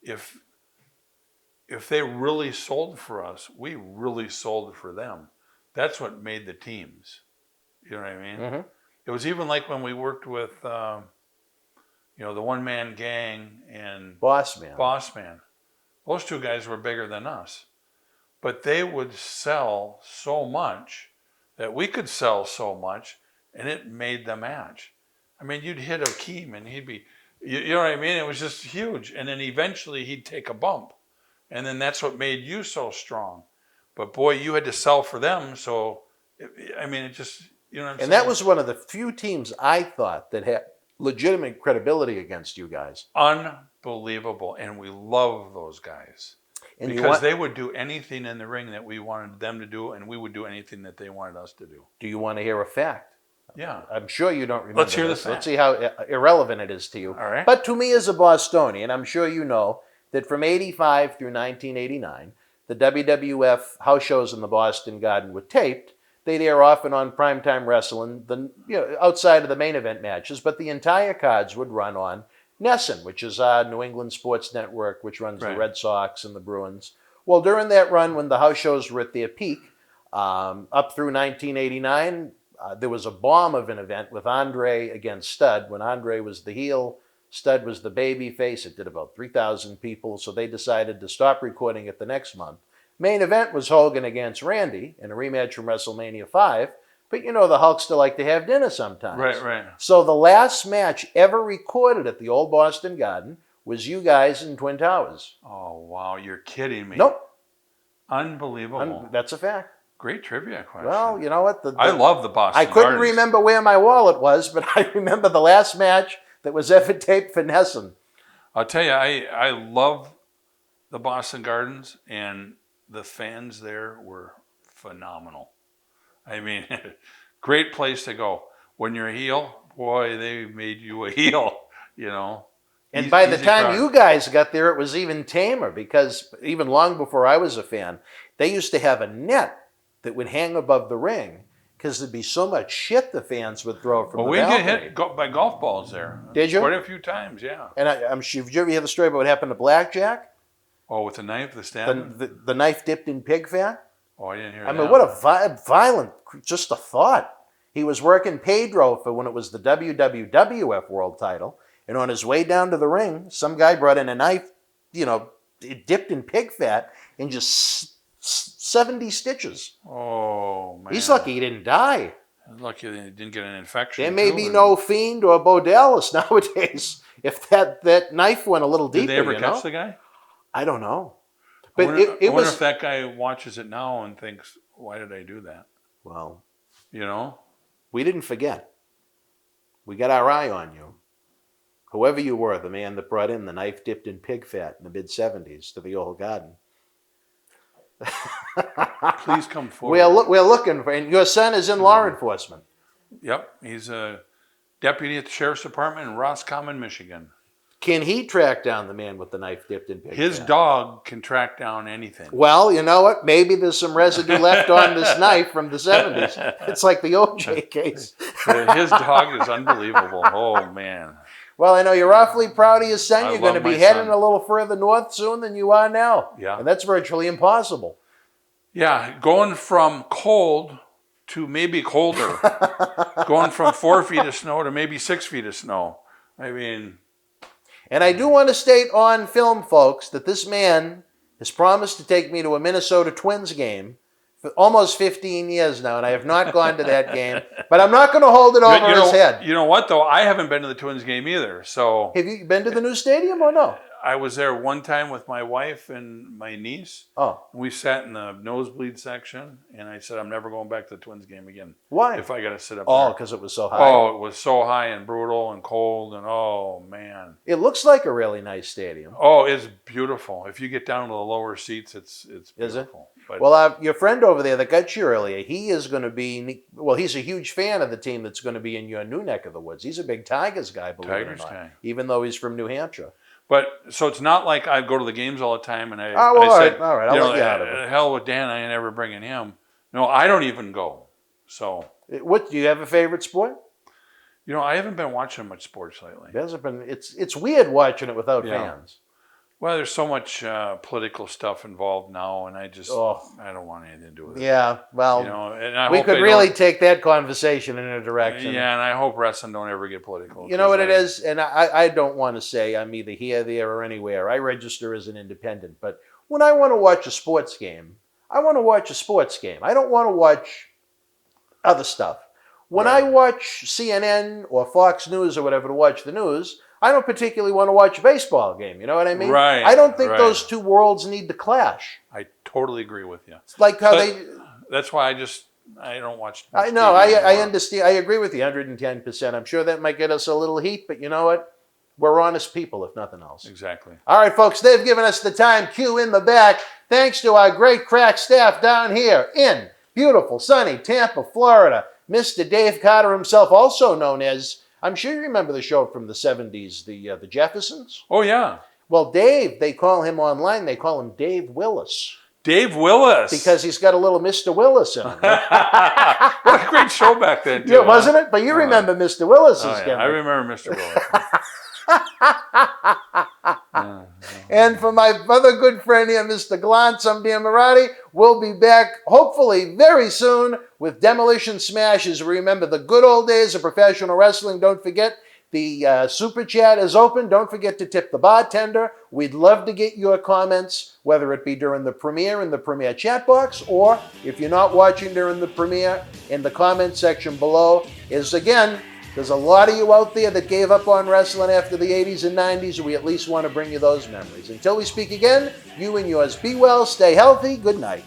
if they really sold for us, we really sold for them. That's what made the teams. You know what I mean? Mm-hmm. It was even like when we worked with, you know, the One Man Gang and Boss Man. Those two guys were bigger than us. But they would sell so much that we could sell so much, and it made the match. I mean, you'd hit Akeem, and he'd be, you know what I mean? It was just huge. And then eventually he'd take a bump. And then that's what made you so strong. But boy, you had to sell for them. So, I mean, it just, you know what I'm saying? And that was one of the few teams I thought that had legitimate credibility against you guys. Unbelievable. And we love those guys. And because they would do anything in the ring that we wanted them to do, and we would do anything that they wanted us to do. Do you want to hear a fact? Yeah. I'm sure you don't remember. Let's hear the this. fact. Let's see how irrelevant it is to you. All right. But to me as a Bostonian, I'm sure you know that from 85 through 1989, the WWF house shows in the Boston Garden were taped. They'd air often on primetime wrestling, outside of the main event matches, but the entire cards would run on NESN, which is our New England Sports Network, which runs the Red Sox and the Bruins. Well, during that run, when the house shows were at their peak, up through 1989, there was a bomb of an event with Andre against Stud, when Andre was the heel, Stud was the baby face. It did about 3,000 people, so they decided to stop recording it the next month. Main event was Hogan against Randy in a rematch from WrestleMania 5, but you know the Hulkster like to have dinner sometimes. Right. So the last match ever recorded at the old Boston Garden was you guys in Twin Towers. Oh, wow. You're kidding me. Nope. Unbelievable. That's a fact. Great trivia question. Well, you know what? I love the Boston I couldn't Gardens. remember where my wallet was, but I remember the last match that was ever taped for NESN. I'll tell you, I love the Boston Gardens, and the fans there were phenomenal. I mean, great place to go. When you're a heel, boy, they made you a heel, you know. And by the time crowd. you guys got there, it was even tamer, because even long before I was a fan, they used to have a net that would hang above the ring, because there'd be so much shit the fans would throw from the we balcony. get hit by golf balls there. Did you? Quite a few times, yeah. And I'm sure, did you ever hear the story about what happened to Blackjack? Oh, with the knife, the stab? The knife dipped in pig fat? Oh, I didn't hear I that. mean, what a violent, just a thought. He was working Pedro for when it was the WWF world title, and on his way down to the ring, some guy brought in a knife, it dipped in pig fat, and just 70 stitches. Oh, man. He's lucky he didn't die. Lucky they didn't get an infection. There may be no Fiend or Bodellis nowadays if that knife went a little deeper. Did they ever catch the guy? I don't know. But But I it wonder was... if that guy watches it now and thinks, why did I do that? Well, You know? we didn't forget. We got our eye on you. Whoever you were, the man that brought in the knife dipped in pig fat in the mid-'70s to the old garden. Please come forward. We're looking for, and your son is in law enforcement. Yep. He's a deputy at the Sheriff's Department in Roscommon, Michigan. Can he track down the man with the knife dipped in pig His fat? dog can track down anything. Well, you know what? Maybe there's some residue left on this knife from the 70s. It's like the OJ case. His dog is unbelievable. Oh, man. Well, I know you're awfully proud of your son. I You're going to love be my heading son. a little further north soon than you are now. Yeah. And that's virtually impossible. Yeah, going from cold to maybe colder. Going from 4 feet of snow to maybe 6 feet of snow. I mean... And I do want to state on film, folks, that this man has promised to take me to a Minnesota Twins game for almost 15 years now, and I have not gone to that game. But I'm not going to hold it over his head. You know what, though? I haven't been to the Twins game either. So Have you been to the new stadium or no? I was there one time with my wife and my niece. Oh. We sat in the nosebleed section, and I said, I'm never going back to the Twins game again. Why? If I got to sit up Oh, there. because it was so high. Oh, it was so high and brutal and cold, and oh, man. It looks like a really nice stadium. Oh, it's beautiful. If you get down to the lower seats, it's beautiful. Is it? But Well, your friend over there that got you earlier, he is going to be, well, he's a huge fan of the team that's going to be in your new neck of the woods. He's a big Tigers guy, believe Tigers it or not, guy. even though he's from New Hampshire. But so it's not like I go to the games all the time, and I all said, right, I'll let you out of it. Hell with Dan, I ain't ever bringing him. No, I don't even go. So What do you have a favorite sport? I haven't been watching much sports lately. It hasn't been. It's weird watching it without fans. Well, there's so much political stuff involved now, and I just I don't want anything to do with it. Yeah, well, and I we hope could they really don't- take that conversation in a direction. Yeah, and I hope wrestling don't ever get political. You know what it is, and I don't want to say I'm either here, there, or anywhere. I register as an independent, but when I want to watch a sports game, I want to watch a sports game. I don't want to watch other stuff. When I watch CNN or Fox News or whatever to watch the news, I don't particularly want to watch a baseball game. You know what I mean? Right, I don't think right. those two worlds need to clash. I totally agree with you. It's like how But that's why I don't watch. I much know. TV I anymore. understand. I agree with you 110%. I'm sure that might get us a little heat, but you know what? We're honest people, if nothing else. Exactly. All right, folks, they've given us the time cue in the back. Thanks to our great crack staff down here in beautiful, sunny Tampa, Florida. Mr. Dave Carter himself, also known as, I'm sure you remember the show from the 70s, the Jeffersons. Oh, yeah. Well, Dave, they call him online, they call him Dave Willis. Dave Willis. Because he's got a little Mr. Willis in him. What a great show back then, too. Yeah, wasn't it? But you remember Mr. Willis's Oh, yeah. gimmick. I remember Mr. Willis. And for my other good friend here, Mr. Glantz, I'm Dan Marati. We'll be back, hopefully, very soon with Demolition Smashes. Remember the good old days of professional wrestling. Don't forget, the Super Chat is open. Don't forget to tip the bartender. We'd love to get your comments, whether it be during the premiere in the premiere chat box, or if you're not watching during the premiere, in the comment section below. Again, there's a lot of you out there that gave up on wrestling after the 80s and 90s, and we at least want to bring you those memories. Until we speak again, you and yours be well, stay healthy, good night.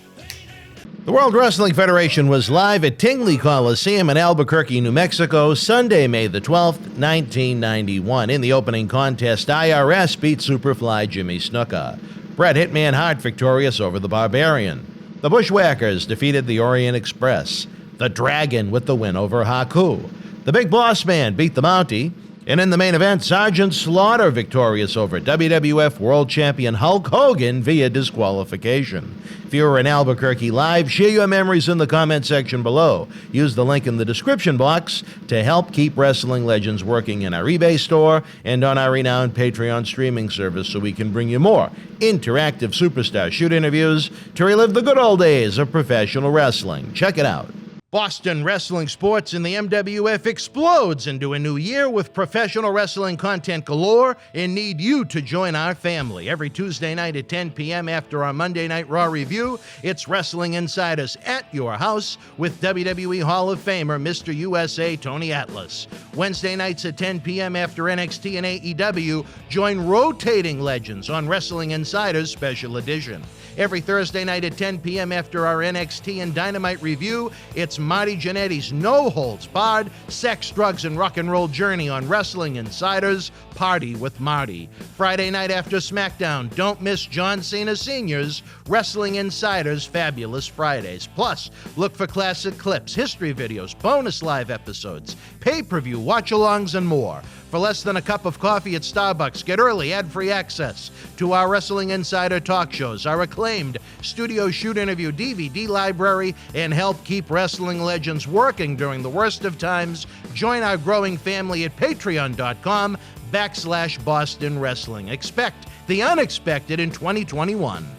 The World Wrestling Federation was live at Tingley Coliseum in Albuquerque, New Mexico, Sunday, May the 12th, 1991. In the opening contest, IRS beat Superfly Jimmy Snuka. Bret Hitman Hart victorious over the Barbarian. The Bushwhackers defeated the Orient Express. The Dragon with the win over Haku. The Big Boss Man beat the Mountie. And in the main event, Sergeant Slaughter victorious over WWF World Champion Hulk Hogan via disqualification. If you were in Albuquerque live, share your memories in the comment section below. Use the link in the description box to help keep Wrestling Legends working in our eBay store and on our renowned Patreon streaming service so we can bring you more interactive superstar shoot interviews to relive the good old days of professional wrestling. Check it out. Boston Wrestling Sports in the MWF explodes into a new year with professional wrestling content galore and need you to join our family. Every Tuesday night at 10 p.m. after our Monday Night Raw review, it's Wrestling Insiders at your house with WWE Hall of Famer Mr. USA Tony Atlas. Wednesday nights at 10 p.m. after NXT and AEW, join Rotating Legends on Wrestling Insiders Special Edition. Every Thursday night at 10 p.m. after our NXT and Dynamite review, it's Marty Jannetty's No Holds Barred Sex, Drugs, and Rock and Roll Journey on Wrestling Insiders Party with Marty. Friday night after SmackDown, don't miss John Cena Sr.'s Wrestling Insiders Fabulous Fridays. Plus, look for classic clips, history videos, bonus live episodes, pay-per-view, watch-alongs, and more. For less than a cup of coffee at Starbucks, get early ad-free access to our Wrestling Insider talk shows, our acclaimed studio shoot interview DVD library, and help keep Wrestling Legends working during the worst of times. Join our growing family at patreon.com/Boston Wrestling. Expect the unexpected in 2021.